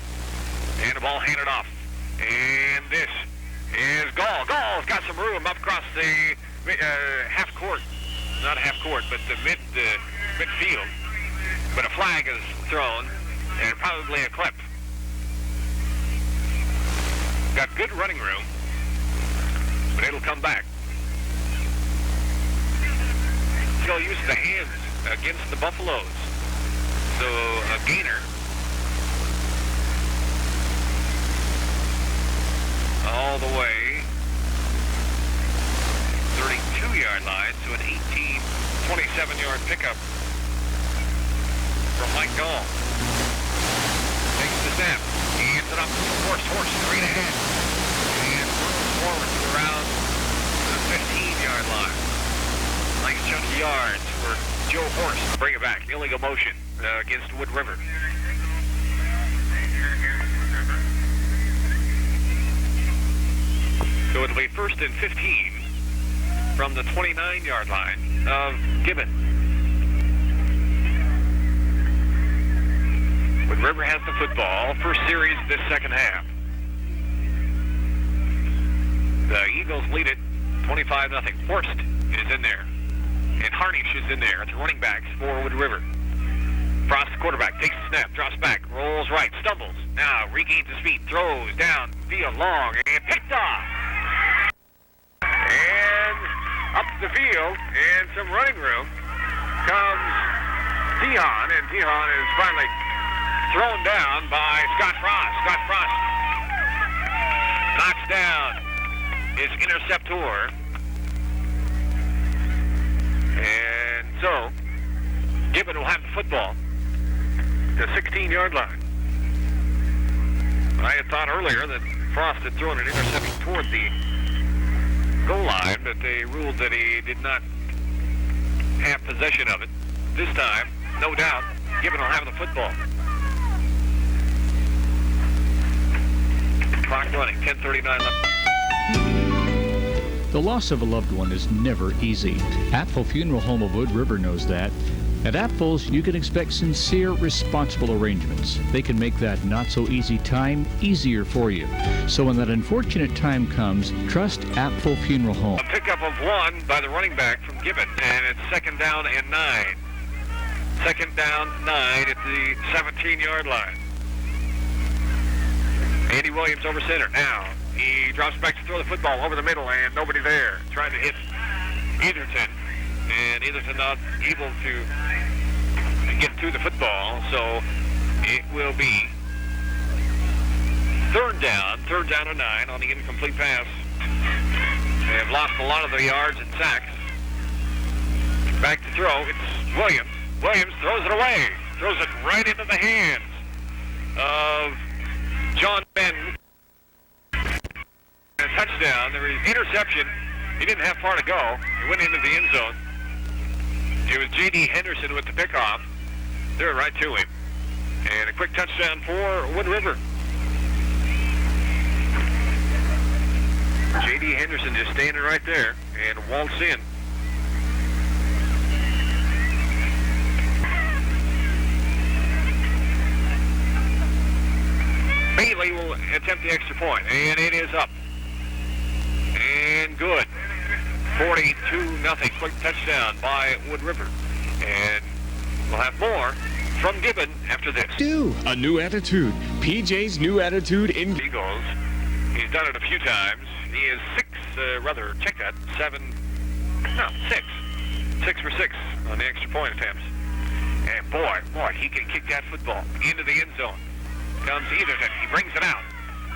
And the ball handed off. And this is Gall. Gall's got some room up across the half court. Not half court, but the midfield. But a flag is thrown, and probably a clip. Got good running room, but it'll come back. He'll use the hands against the Buffaloes. So a gainer. All the way 32-yard line to an 27-yard pickup from Mike Gall. Takes the snap. He hands it up to Horse, 3 ahead. And moves forward to around the 15-yard line. Nice chunky yards for Joe Horse. Bring it back. Illegal motion against Wood River. So it'll be 1st and 15 from the 29-yard line of Gibbon. Wood River has the football. First series this second half. The Eagles lead it 25-0. Horst is in there. And Harnish is in there at the running backs for Wood River. Frost, the quarterback, takes the snap, drops back, rolls right, stumbles. Now regains his feet, throws down field long, and picked off. And up the field, and some running room comes Tihan, and Tihan is finally thrown down by Scott Frost. Scott Frost knocks down his interceptor. And so, Gibbon will have the football. The 16-yard line. I had thought earlier that Frost had thrown an interception toward the goal line, but they ruled that he did not have possession of it. This time, no doubt, Gibbon will have the football. Clock running, 10:39 left. The loss of a loved one is never easy. Apfel Funeral Home of Wood River knows that. At Apfel's, you can expect sincere, responsible arrangements. They can make that not-so-easy time easier for you. So when that unfortunate time comes, trust Apfel Funeral Home. A pickup of 1 by the running back from Gibbon, and it's 2nd down and 9. 2nd down, 9 at the 17-yard line. Andy Williams over center. Now, he drops back to throw the football over the middle, and nobody there. Trying to hit Etherton, and Etherton not able to get to the football, so it will be 3rd down and 9 on the incomplete pass. They have lost a lot of the yards and sacks. Back to throw, it's Williams. Williams throws it away, throws it right into the hands of John Benton. And a touchdown. There was interception. He didn't have far to go. He went into the end zone. It was J.D. Henderson with the pickoff. Threw it right to him. And a quick touchdown for Wood River. J.D. Henderson just standing right there and waltz in. attempt the extra point, and it is up. And good. 42-0. Quick touchdown by Wood River. And we'll have more from Gibbon after this. A new attitude. PJ's new attitude in Eagles. He's done it a few times. He is 6 for 6 on the extra point attempts. And boy, he can kick that football into the end zone. Comes Etherton. He brings it out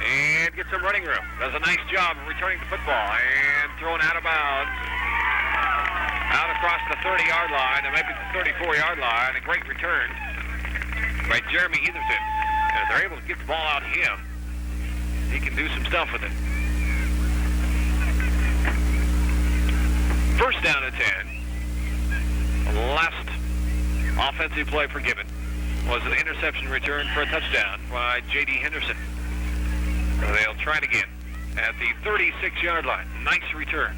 and gets some running room. Does a nice job of returning the football and thrown out of bounds. Out across the 30-yard line, and maybe the 34-yard line. A great return by Jeremy Etherton. And if they're able to get the ball out of him, he can do some stuff with it. First down at 10. The last offensive play for Gibbon was an interception return for a touchdown by J.D. Henderson. They'll try it again at the 36-yard line. Nice return.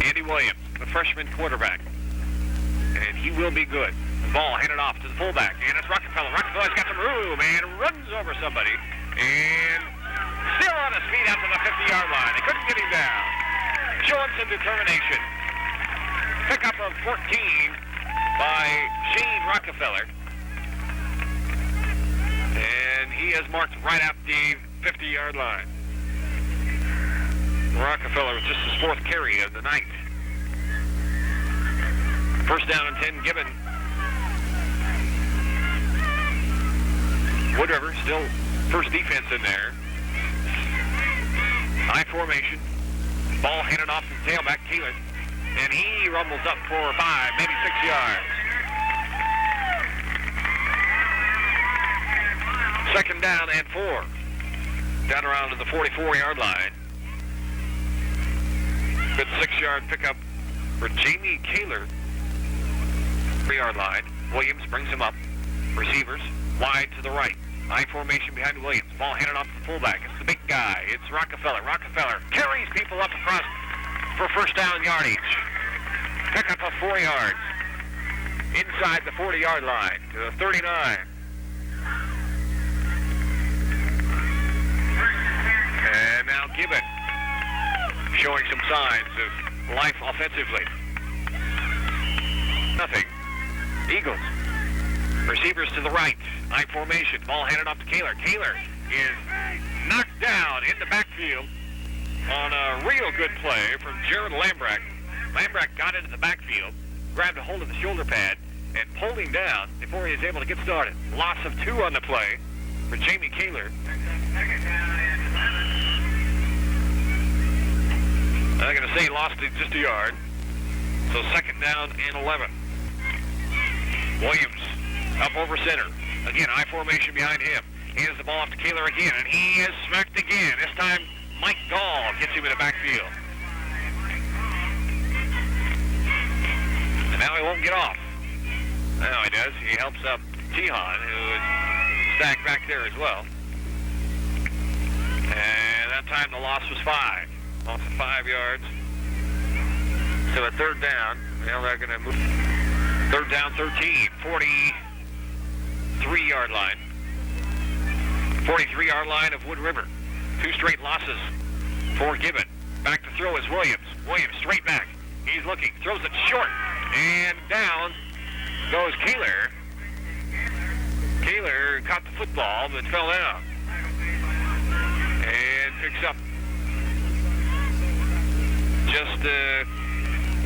Andy Williams, the freshman quarterback. And he will be good. The ball handed off to the fullback, and it's Rockefeller. Rockefeller's got some room and runs over somebody. And still on his feet out to the 50-yard line. They couldn't get him down. Showing some determination. Pickup of 14 by Shane Rockefeller. And he is marked right at the 50-yard line. Rockefeller with just his 4th carry of the night. First down and 10, Gibbon. Wood River still first defense in there. High formation. Ball handed off to the tailback, Keeler. And he rumbles up for 5, maybe 6 yards. Second down and 4. Down around to the 44-yard line. Good 6-yard pickup for Jamie Kaler. 3-yard line. Williams brings him up. Receivers wide to the right. High formation behind Williams. Ball handed off to the fullback. It's the big guy. It's Rockefeller. Rockefeller carries people up across for first down yardage. Pickup of 4 yards. Inside the 40-yard line to the 39. And now Gibbon showing some signs of life offensively. Nothing. Eagles. Receivers to the right. High formation. Ball handed off to Kaler. Kaler is knocked down in the backfield on a real good play from Jared Lambrack. Lambrack got into the backfield, grabbed a hold of the shoulder pad, and pulled him down before he was able to get started. Loss of 2 on the play for Jamie Kaler. I'm going to say he lost it just a yard. So second down and 11. Williams up over center. Again, high formation behind him. Hands the ball off to Kaler again, and he is smacked again. This time, Mike Gall gets him in the backfield. And now he won't get off. Now he does. He helps up Tihan, who is stacked back there as well. And that time the loss was 5. Loss of 5 yards. So a third down. Well, they're going to move. Third down 13. 43-yard line. 43-yard line of Wood River. 2 straight losses for Gibbon. Back to throw is Williams. Williams straight back. He's looking. Throws it short. And down goes Kaler. Kaler caught the football but fell down. And picks up just a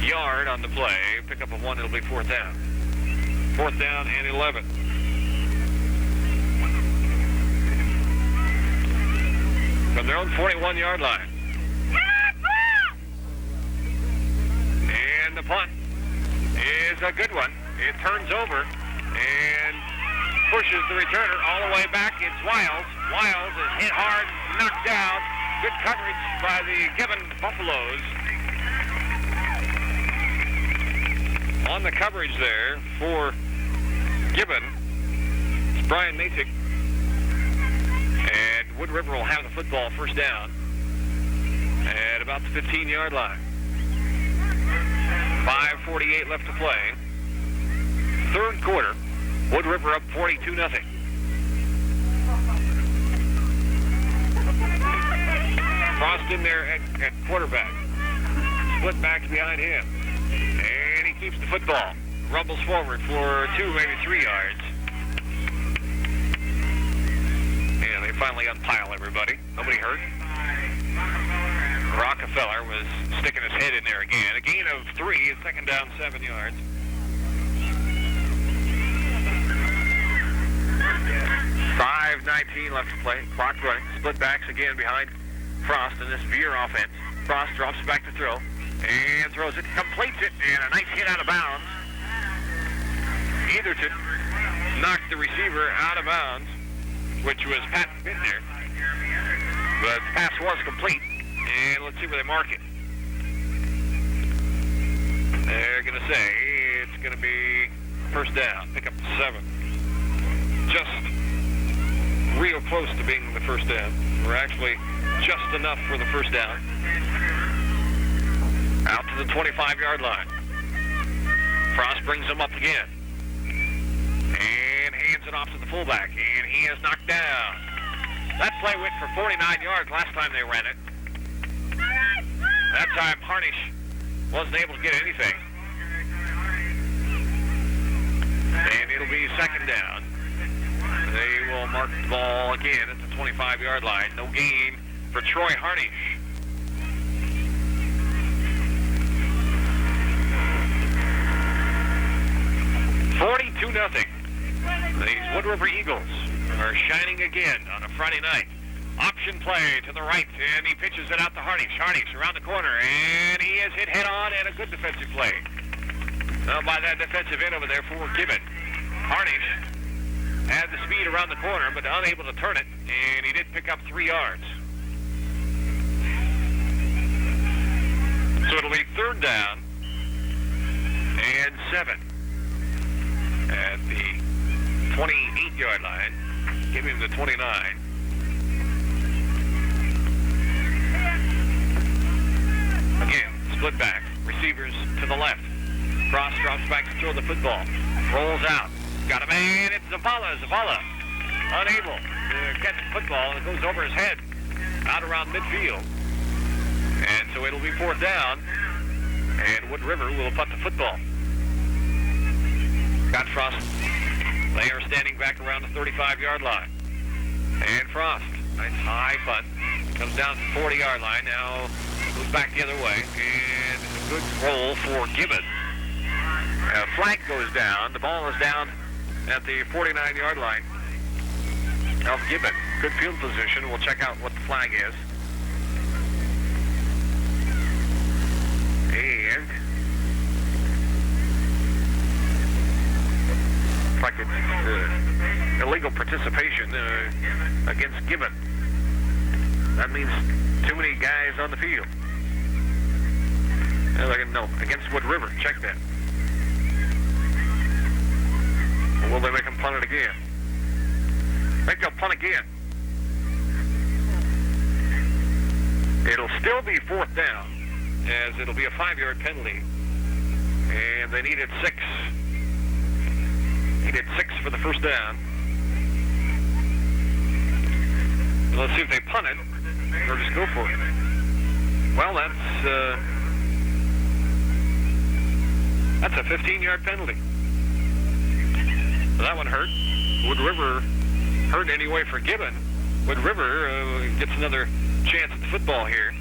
yard on the play. Pick up a 1, it'll be 4th down. 4th down and 11. From their own 41-yard line. And the punt is a good one. It turns over and pushes the returner all the way back. It's Wiles. Wiles is hit hard, knocked down. Good coverage by the Gibbon Buffaloes. On the coverage there for Gibbon, it's Brian Masick. And Wood River will have the football first down at about the 15-yard line. 5:48 left to play. Third quarter, Wood River up 42-0. Frost in there at quarterback. Split backs behind him. And he keeps the football. Rumbles forward for 2, maybe 3 yards. And they finally unpile everybody. Nobody hurt. Rockefeller was sticking his head in there again. A gain of 3, second down, 7 yards. 5:19 left to play. Clock running. Split backs again behind Frost in this Veer offense. Frost drops back to throw and throws it, completes it, and a nice hit out of bounds. Etherton knocked the receiver out of bounds, which was Pat Bittner. But the pass was complete, and let's see where they mark it. They're going to say it's going to be first down, pick up 7. Just real close to being the first down. We're actually just enough for the first down. Out to the 25-yard line. Frost brings him up again. And hands it off to the fullback. And he is knocked down. That play went for 49 yards last time they ran it. That time Harnish wasn't able to get anything. And it'll be second down. They will mark the ball again at the 25-yard line. No gain for Troy Harnish. $42-0. These Wood River Eagles are shining again on a Friday night. Option play to the right, and he pitches it out to Harnish. Harnish around the corner, and he is hit head-on, and a good defensive play. Now by that defensive end over there for Gibbon. Harnish had the speed around the corner, but unable to turn it, and he did pick up 3 yards. So it'll be third down and 7 at the 28-yard line. Give him the 29. Again, split back. Receivers to the left. Frost drops back to throw the football. Rolls out. Got a man. It's Zavala. Zavala unable to catch the football. It goes over his head out around midfield. And so it'll be fourth down. And Wood River will punt the football. Got Frost. They are standing back around the 35-yard line. And Frost, nice high punt. Comes down to the 40-yard line. Now goes back the other way. And a good roll for Gibbon. Flag goes down. The ball is down at the 49-yard line of Gibbon. Good field position. We'll check out what the flag is. And looks like it's illegal participation against Gibbon. That means too many guys on the field. No, against Wood River. Check that. Or will they make them punt it again? Make them punt again. It'll still be fourth down, as it'll be a 5-yard penalty. And they needed 6. Needed 6 for the first down. Let's see if they punt it, or just go for it. Well, that's a 15-yard penalty. So that one hurt. Wood River hurt anyway for Gibbon. Wood River gets another chance at the football here.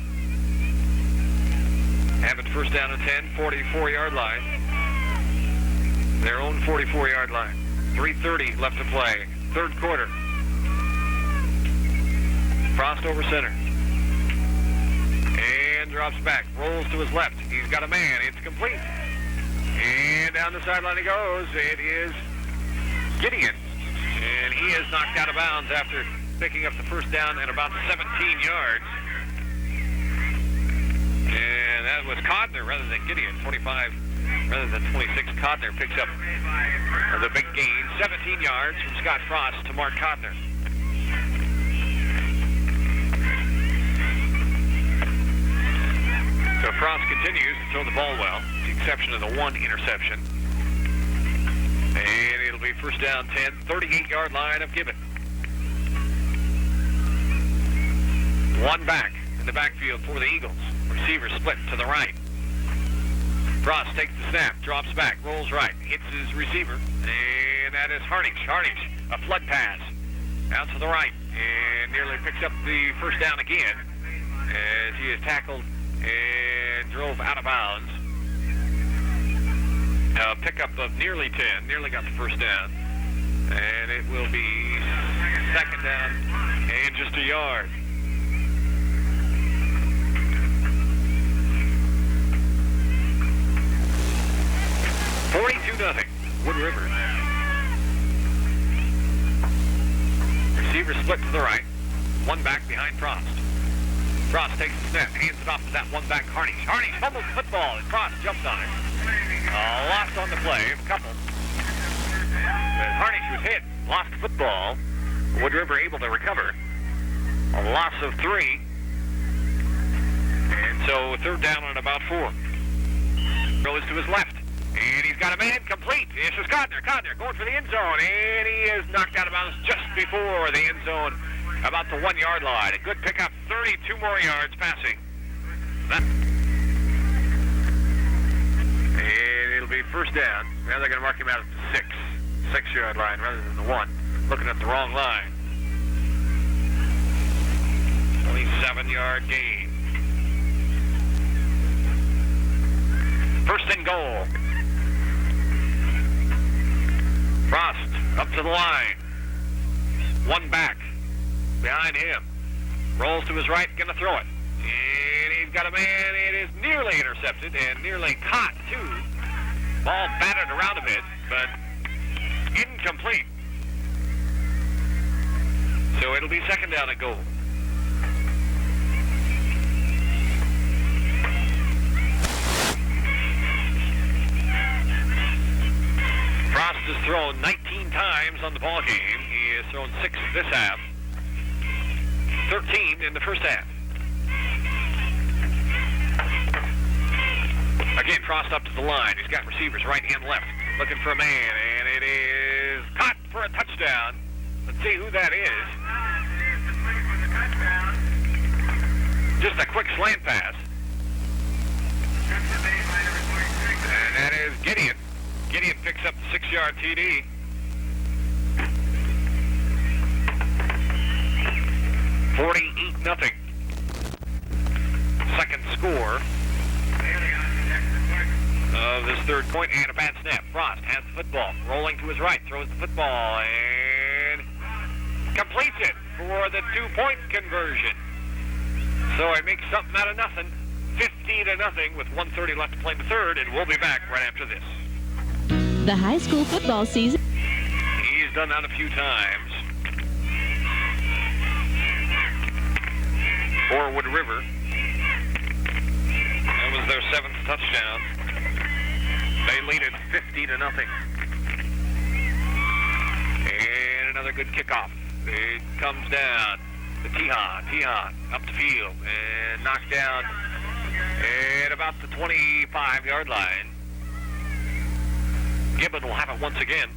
Have it first down and 10, 44-yard line. Their own 44-yard line. 3:30 left to play. Third quarter. Frost over center. And drops back. Rolls to his left. He's got a man. It's complete. And down the sideline he goes. It is Gideon. And he is knocked out of bounds after picking up the first down at about 17 yards. And that was Codner rather than Gideon. 25 rather than 26. Codner picks up the big gain. 17 yards from Scott Frost to Mark Codner. So Frost continues to throw the ball well, with the exception of the one interception. And it'll be first down 10, 38-yard line of Gibbon. One back. the backfield for the Eagles. Receiver split to the right. Frost takes the snap, drops back, rolls right, hits his receiver, and that is Harnish. Harnish, a flood pass out to the right, and nearly picks up the first down again as he is tackled and drove out of bounds. A pickup of nearly 10, nearly got the first down, and it will be second down and just a yard. $42-0, Wood River. Receiver split to the right. One back behind Frost. Frost takes the snap, hands it off to that one back Harnish. Harnish fumbles the football, and Frost jumps on it. Lost on the play, a couple. But Harnish was hit, lost the football. Wood River able to recover. A loss of 3. And so third down on about 4. Goes to his left. And he's got a man complete. This is Codner. Codner going for the end zone. And he is knocked out of bounds just before the end zone, about the 1 yard line. A good pickup, 32 more yards passing. And it'll be first down. Now they're going to mark him out at the 6 yard line rather than the 1. Looking at the wrong line. 27-yard gain. First and goal. Frost up to the line. One back behind him. Rolls to his right, going to throw it. And he's got a man. It is nearly intercepted and nearly caught, too. Ball batted around a bit, but incomplete. So it'll be second down and goal. Frost has thrown 19 times on the ball game. He has thrown 6 this half. 13 in the first half. Again, Frost up to the line. He's got receivers right and left. Looking for a man, and it is caught for a touchdown. Let's see who that is. Just a quick slant pass. And that is Gideon. Gideon picks up the 6-yard TD. $48-0. Second score of this third point, and a bad snap. Frost has the football, rolling to his right, throws the football, and completes it for the 2-point conversion. So it makes something out of nothing. 50-0 with 1:30 left to play in the third, and we'll be back right after this. The high school football season. He's done that a few times. For Wood River. That was their 7th touchdown. They lead it 50-0. And another good kickoff. It comes down to Tihan up the field and knocked down at about the 25-yard line. Gibbon will have it once again.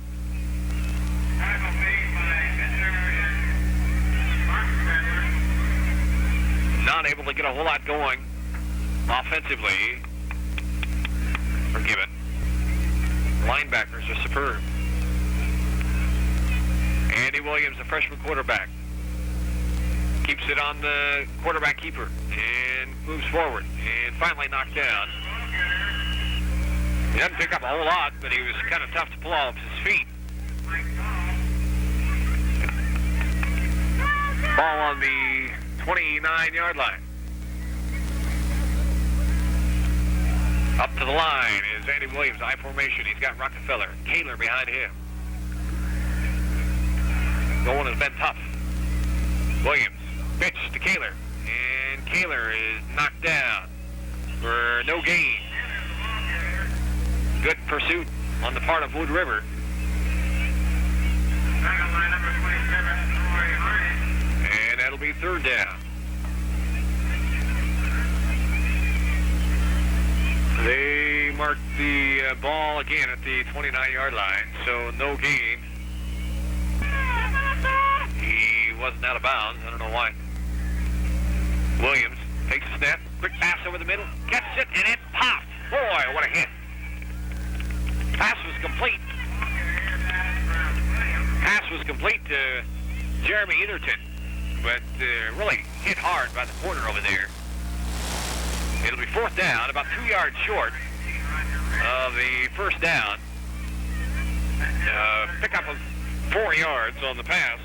Not able to get a whole lot going offensively for Gibbon. Linebackers are superb. Andy Williams, the freshman quarterback, keeps it on the quarterback keeper and moves forward and finally knocked down. He doesn't pick up a whole lot, but he was kind of tough to pull off his feet. Ball on the 29-yard line. Up to the line is Andy Williams, I formation. He's got Rockefeller, Kaler behind him. Going has been tough. Williams, pitch to Kaler, and Kaler is knocked down for no gain. Good pursuit on the part of Wood River. And that'll be third down. They marked the ball again at the 29-yard line, so no gain. He wasn't out of bounds. I don't know why. Williams Takes the snap, quick pass over the middle, gets it, and it popped. Boy, what a hit. Pass was complete. Pass was complete to Jeremy Etherton, but really hit hard by the corner over there. It'll be 4th down, about 2 yards short of the first down. Pickup of 4 yards on the pass.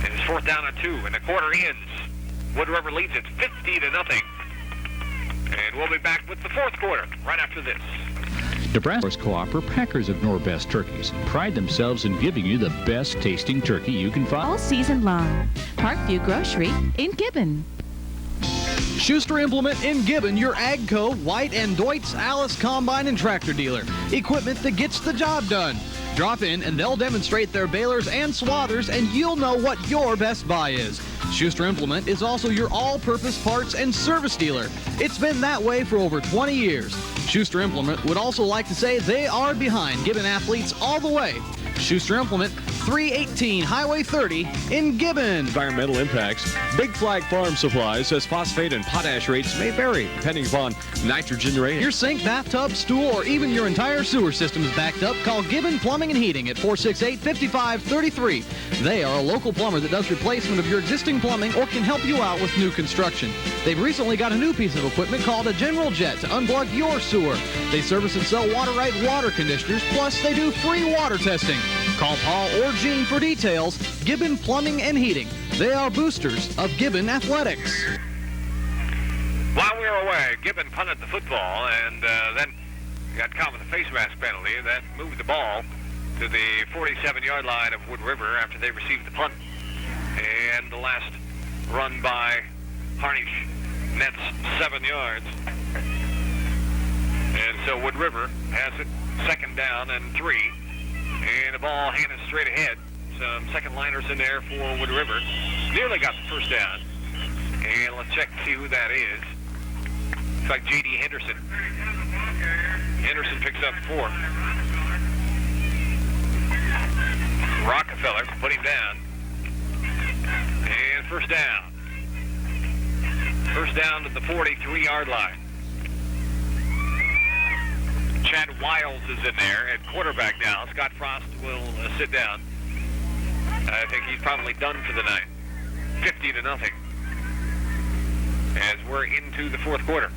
And it's 4th down and 2, and the quarter ends. Wood River leads it 50-0. And we'll be back with the 4th quarter right after this. Nebraska's Co-op are packers of Norbest turkeys. Pride themselves in giving you the best tasting turkey you can find all season long. Parkview Grocery in Gibbon. Schuster Implement in Gibbon, your AGCO, White, and Deutz Alice Combine and Tractor dealer. Equipment that gets the job done. Drop in and they'll demonstrate their balers and swathers, and you'll know what your best buy is. Schuster Implement is also your all-purpose parts and service dealer. It's been that way for over 20 years. Schuster Implement would also like to say they are behind Gibbon athletes all the way. Schuster Implement, 318 Highway 30 in Gibbon. Environmental impacts. Big Flag Farm Supply says phosphate and potash rates may vary depending upon nitrogen rating. Your sink, bathtub, stool, or even your entire sewer system is backed up. Call Gibbon Plumbing and Heating at 468-5533. They are a local plumber that does replacement of your existing plumbing or can help you out with new construction. They've recently got a new piece of equipment called a General Jet to unplug your sewer. They service and sell Water-Right water conditioners, plus they do free water testing. Call Paul or Gene for details. Gibbon Plumbing and Heating. They are boosters of Gibbon Athletics. While we were away, Gibbon punted the football and then got caught with a face mask penalty. That moved the ball to the 47-yard line of Wood River after they received the punt. And the last run by Harnish nets 7 yards. And so Wood River has it 2nd down and 3. And the ball handed straight ahead. Some second liners in there for Wood River. Nearly got the first down. And let's check to see who that is. Looks like J.D. Henderson. Henderson picks up 4. Rockefeller put him down. And first down. First down to the 43-yard line. Chad Wiles is in there at quarterback now. Scott Frost will sit down. I think he's probably done for the night. 50-0. As we're into the 4th quarter.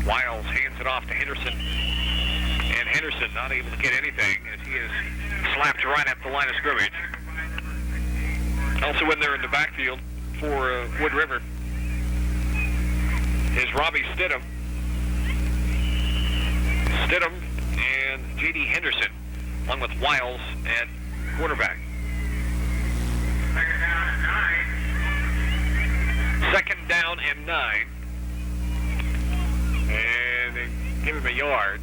Wiles hands it off to Henderson. And Henderson not able to get anything as he is slapped right at the line of scrimmage. Also in there in the backfield for Wood River is Robbie Stidham. Stidham and J.D. Henderson, along with Wiles at quarterback. 2nd down and 9. And they give him a yard.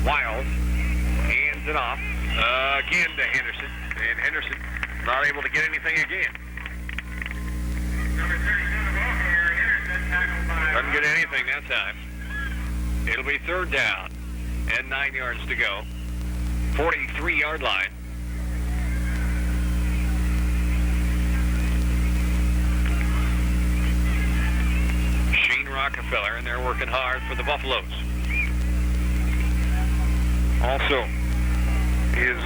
Wiles hands it off again to Henderson. And Henderson not able to get anything again. Doesn't get anything that time. It'll be 3rd down and 9 yards to go. 43-yard line. Shane Rockefeller, and they're working hard for the Buffaloes. Also is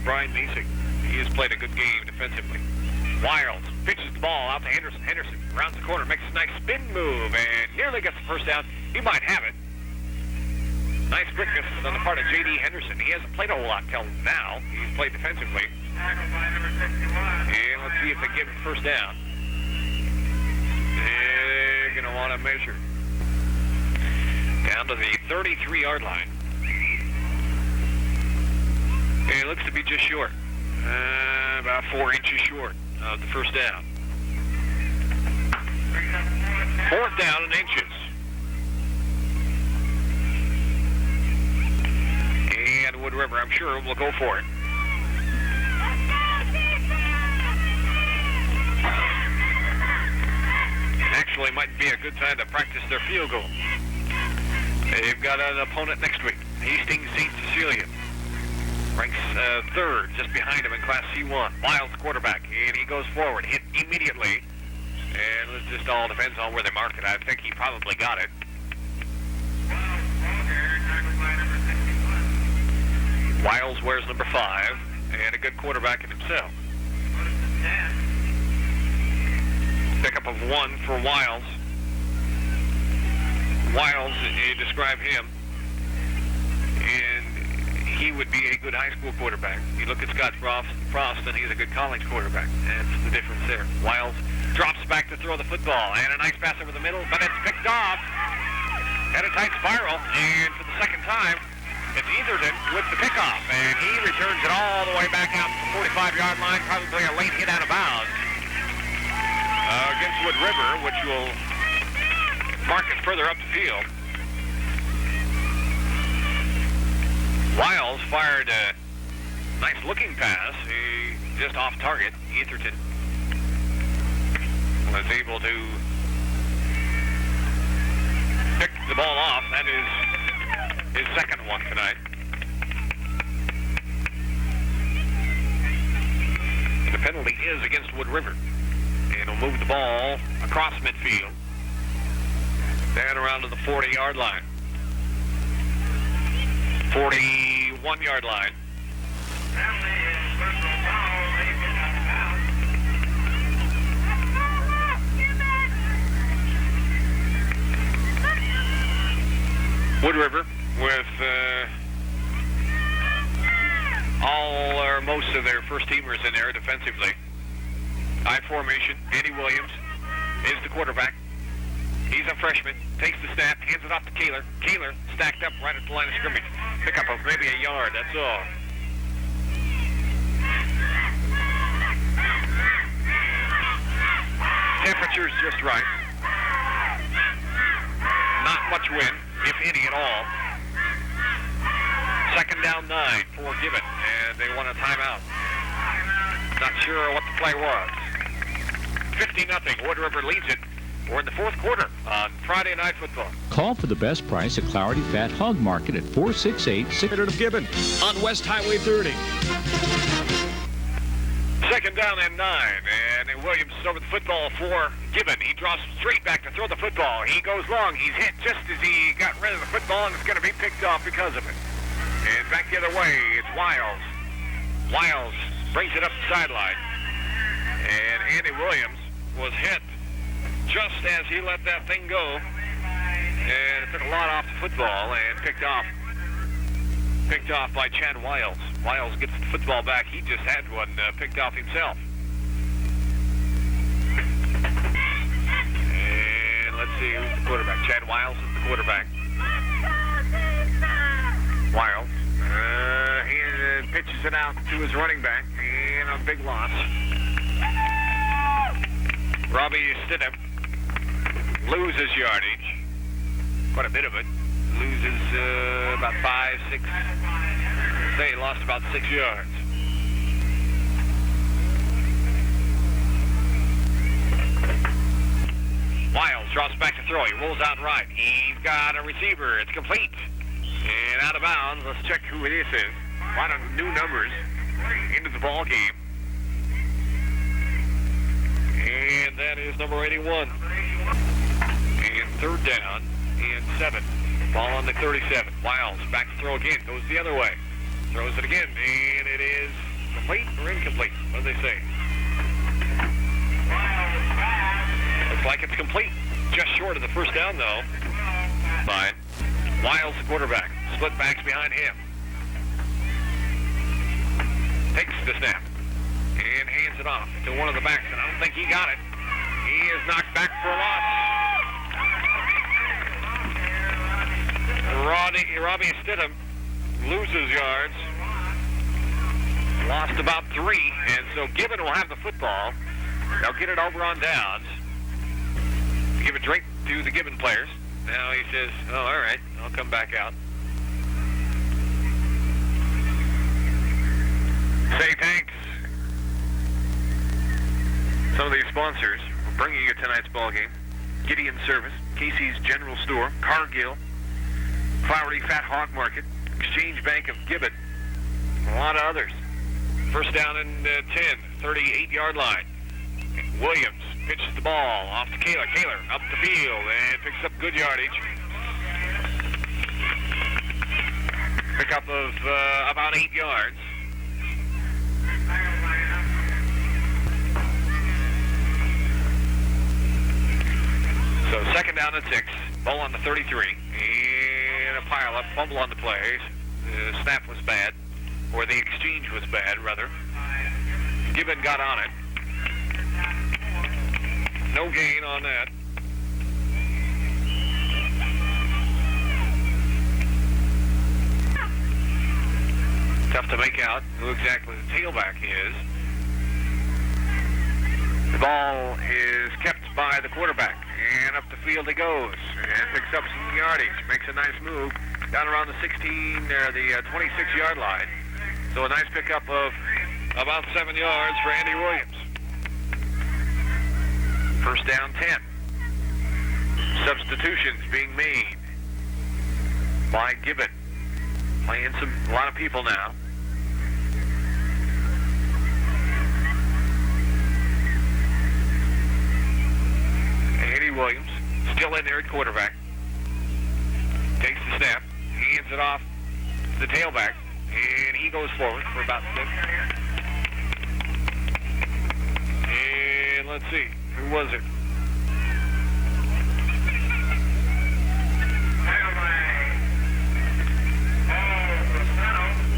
Brian Masek. He has played a good game defensively. Wiles pitches the ball out to Henderson. Henderson rounds the corner, makes a nice spin move, and nearly gets the first down. He might have it. Nice quickness on the part of J.D. Henderson. He hasn't played a whole lot till now. He's played defensively. And let's see if they give him first down. They're going to want to measure. Down to the 33-yard line. And it looks to be just short. About 4 inches short of the first down. 4th down and inches. And Wood River, I'm sure, will go for it. Actually, might be a good time to practice their field goal. They've got an opponent next week, Hastings St. Cecilia. Ranks 3rd, just behind him in Class C1. Wiles, quarterback, and he goes forward. Hit immediately And it just all depends on where they mark it. I think he probably got it. Wiles wears number 5, and a good quarterback in himself. Pickup of 1 for Wiles. Wiles, you describe him, and he would be a good high school quarterback. You look at Scott Frost, and he's a good college quarterback. That's the difference there. Wiles drops back to throw the football, and a nice pass over the middle, but it's picked off. Had a tight spiral, and for the second time, it's Etherton with the pickoff, and he returns it all the way back out to the 45-yard line, probably a late hit out of bounds against Wood River, which will mark it further up the field. Wiles fired a nice-looking pass. He just off target. Etherton was able to pick the ball off. That is his second one tonight. And the penalty is against Wood River. And he'll move the ball across midfield. Down around to the 40-yard line. 41-yard line. Wood River with all or most of their first teamers in there defensively. I formation. Andy Williams is the quarterback. He's a freshman. Takes the snap, hands it off to Kaler. Kaler stacked up right at the line of scrimmage. Pickup of maybe a yard, that's all. Temperature's just right. Not much wind, if any at all. Second down 9 for Gibbon, and they want a timeout. Not sure what the play was. 50-0. Wood River leads it. We're in the fourth quarter on Friday Night Football. Call for the best price at Clarity Fat Hog Market at 468-6... of Gibbon on West Highway 30. Second down and 9, and Williams is over the football for Gibbon. He draws straight back to throw the football. He goes long. He's hit just as he got rid of the football, and it's going to be picked off because of it. And back the other way, it's Wiles. Wiles brings it up the sideline. And Andy Williams was hit just as he let that thing go. And it took a lot off the football and picked off by Chad Wiles. Wiles gets the football back. He just had one picked off himself. And let's see who's the quarterback. Chad Wiles is the quarterback. Wiles. He pitches it out to his running back. And a big loss. Robbie Stidham loses yardage. Quite a bit of it. Loses about 5, 6. Say he lost about 6 yards. Wiles drops back to throw. He rolls out right. He's got a receiver. It's complete. And out of bounds. Let's check who it is. A lot of new numbers into the ball game. And that is number 81. And third down and 7. Ball on the 37. Wiles back to throw again. Goes the other way. Throws it again. And it is complete or incomplete. What do they say? Looks like it's complete. Just short of the first down, though. Fine. Wiles, the quarterback. Split backs behind him. Takes the snap. And hands it off to one of the backs. And I don't think he got it. He is knocked back for a loss. Robbie Stidham loses yards. Lost about 3. And so Gibbon will have the football. They'll get it over on downs. Give a drink to the Gibbon players. Now he says, oh, all right, I'll come back out. Say thanks. Some of these sponsors are bringing you tonight's ball game. Gideon Service, Casey's General Store, Cargill, Clarity Fat Hog Market, Exchange Bank of Gibbon, a lot of others. First down and 10, 38-yard line. Williams pitches the ball off to Kaler. Kaler up the field and picks up good yardage. Pickup of about 8 yards. So second down and 6. Ball on the 33. And a pile up. Fumble on the play. The snap was bad. Or the exchange was bad, rather. Gibbon got on it. No gain on that. Tough to make out who exactly the tailback is. The ball is kept by the quarterback. And up the field he goes. And picks up some yardage. Makes a nice move down around the 26-yard line. So a nice pickup of about 7 yards for Andy Williams. First down 10. Substitutions being made by Gibbon. Playing a lot of people now. Andy Williams still in there at quarterback. Takes the snap, hands it off to the tailback, and he goes forward for about 6. And let's see, who was it?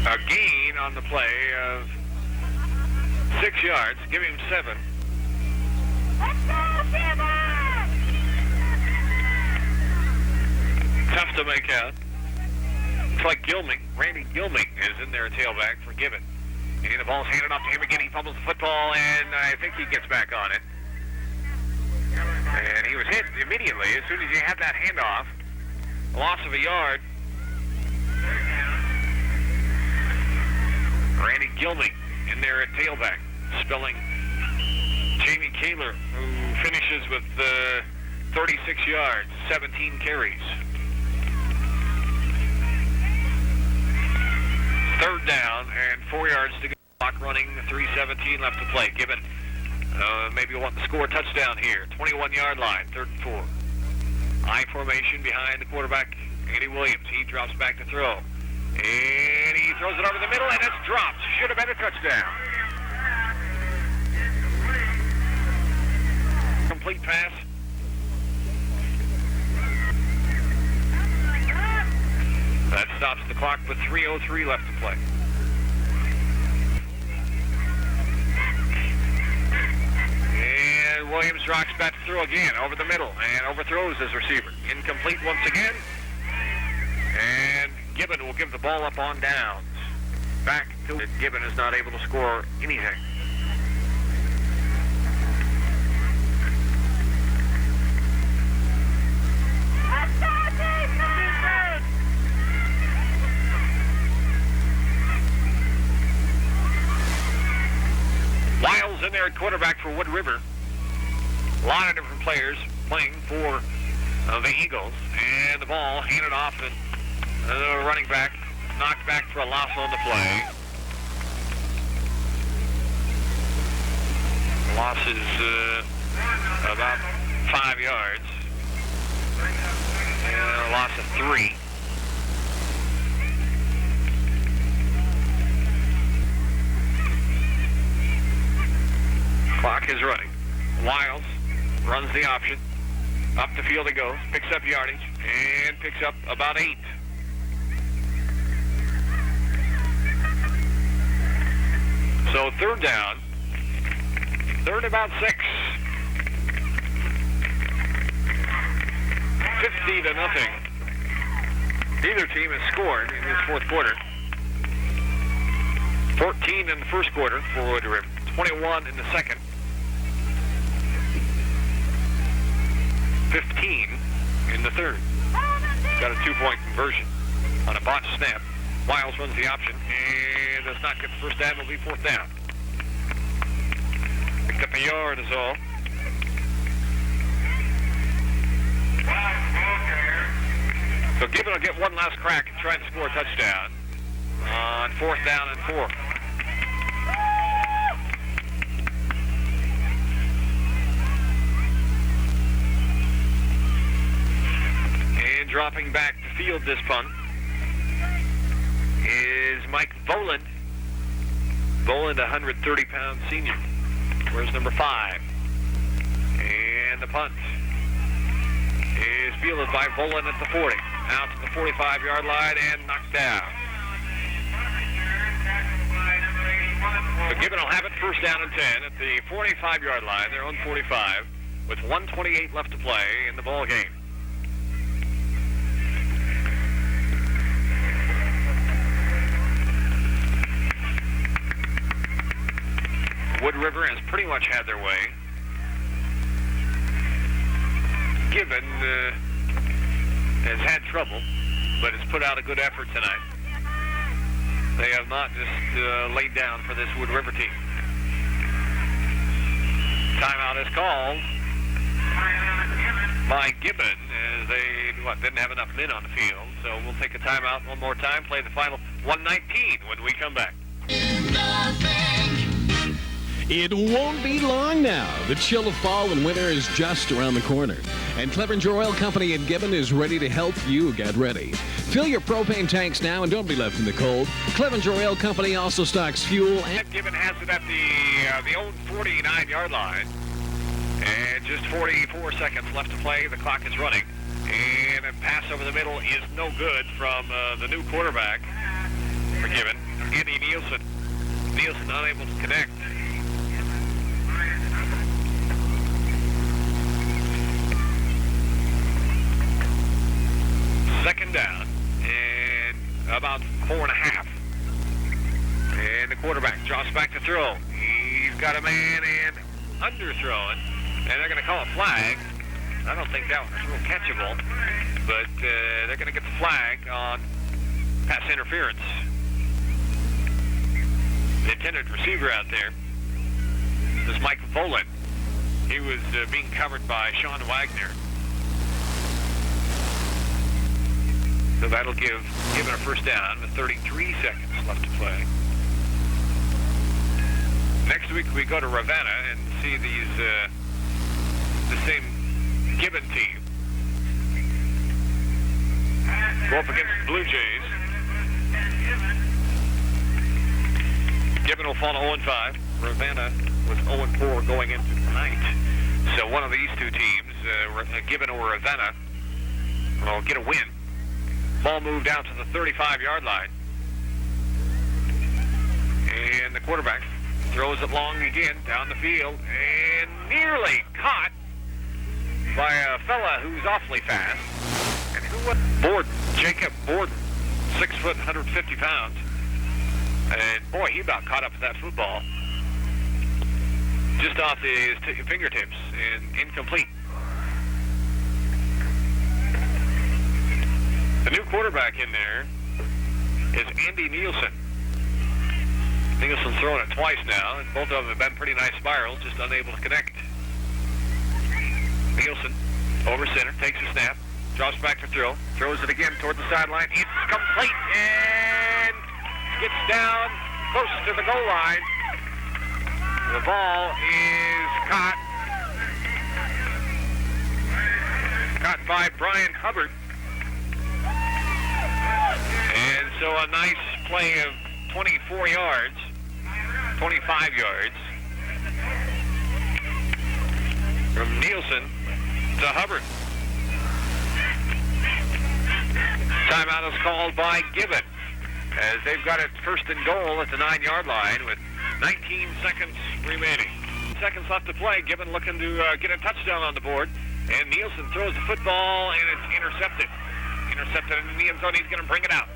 A gain on the play of 6 yards. Give him 7. Tough to make out. Looks like Randy Gilming is in there at tailback for Gibbon. And the ball's handed off to him again. He fumbles the football, and I think he gets back on it. And he was hit immediately as soon as he had that handoff. A loss of a yard. Randy Gilming in there at tailback, spelling Jamie Kaler, who finishes with 36 yards, 17 carries. Third down and 4 yards to go. Clock running, 3:17 left to play. Gibbon maybe want to score a touchdown here. 21-yard line, 3rd and 4. I formation behind the quarterback, Andy Williams. He drops back to throw. And he throws it over the middle, and it's dropped. Should have been a touchdown. Complete pass. That stops the clock with 3:03 left to play. And Williams rocks back to throw again over the middle and overthrows his receiver. Incomplete once again. And Gibbon will give the ball up on downs. Back to it. Gibbon is not able to score anything. Wiles in there at quarterback for Wood River. A lot of different players playing for the Eagles. And the ball handed off, and the running back knocked back for a loss on the play. The loss is about 5 yards. And a loss of 3. Clock is running. Wiles runs the option. Up the field it goes. Picks up yardage. And picks up about 8. So third down. Third about 6. 50-0. Neither team has scored in this fourth quarter. 14 in the first quarter for Wood River. 21 in the second. 15 in the third. Got a 2-point conversion on a botched snap. Wiles runs the option and does not get the first down. Will be 4th down. Picked up a yard is all. So Gibbon will get one last crack and try to score a touchdown on 4th down and 4. dropping back to field this punt is Mike Voland. Voland, 130-pound senior. Where's number 5? And the punt is fielded by Voland at the 40. Out to the 45-yard line and knocked down. So Gibbon will have it first down and 10 at the 45-yard line. Their own 45 with 1:28 left to play in the ball game. Wood River has pretty much had their way. Gibbon has had trouble, but has put out a good effort tonight. They have not just laid down for this Wood River team. Timeout is called by Gibbon, as they didn't have enough men on the field. So we'll take a timeout one more time, play the final 1:19 when we come back. It won't be long now. The chill of fall and winter is just around the corner. And Clevenger Oil Company in Gibbon is ready to help you get ready. Fill your propane tanks now and don't be left in the cold. Clevenger Oil Company also stocks fuel and... Gibbon has it at the own 49-yard line. And just 44 seconds left to play. The clock is running. And a pass over the middle is no good from the new quarterback for Gibbon, Andy Nielsen. Nielsen unable to connect. Second down, and about 4.5. And the quarterback drops back to throw. He's got a man and underthrowing, and they're going to call a flag. I don't think that was real catchable, but they're going to get the flag on pass interference. The intended receiver out there is Mike Voland. He was being covered by Sean Wagner. So that'll give Gibbon a first down with 33 seconds left to play. Next week we go to Ravenna and see these the same Gibbon team go up against the Blue Jays. Gibbon will fall to 0-5. Ravenna was 0-4 going into tonight. So one of these two teams, Gibbon or Ravenna, will get a win. Ball moved out to the 35-yard line. And the quarterback throws it long again down the field and nearly caught by a fella who's awfully fast. And who was Borden? Jacob Borden, 6 foot, 150 pounds. And boy, he about caught up with that football. Just off his fingertips and incomplete. The new quarterback in there is Andy Nielsen. Nielsen's thrown it twice now, and both of them have been pretty nice spirals, just unable to connect. Nielsen, over center, takes a snap, drops back to throw, throws it again toward the sideline. It's complete, and gets down close to the goal line. The ball is caught by Brian Hubbard. And so a nice play of 24 yards, 25 yards from Nielsen to Hubbard. Timeout is called by Gibbon as they've got it first and goal at the 9-yard line with 19 seconds remaining. Seconds left to play. Gibbon looking to get a touchdown on the board. And Nielsen throws the football, and it's intercepted. Intercepted in the end zone. He's going to bring it out.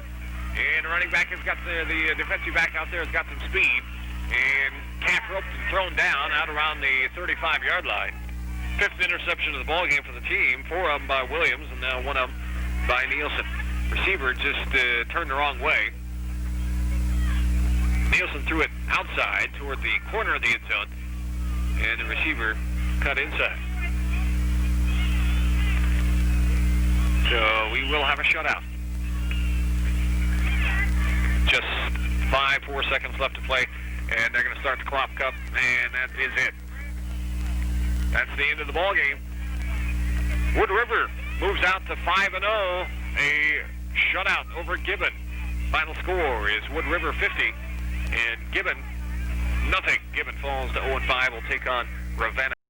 And the running back has got the defensive back out there has got some speed. And cap roped and thrown down out around the 35-yard line. 5th interception of the ball game for the team. 4 of them by Williams, and now 1 of them by Nielsen. Receiver just turned the wrong way. Nielsen threw it outside toward the corner of the end zone, and the receiver cut inside. So we will have a shutout. Just 4 seconds left to play, and they're going to start the clock up, and that is it. That's the end of the ball game. Wood River moves out to 5-0, a shutout over Gibbon. Final score is Wood River 50 and Gibbon nothing. Gibbon falls to 0-5. Will take on Ravenna.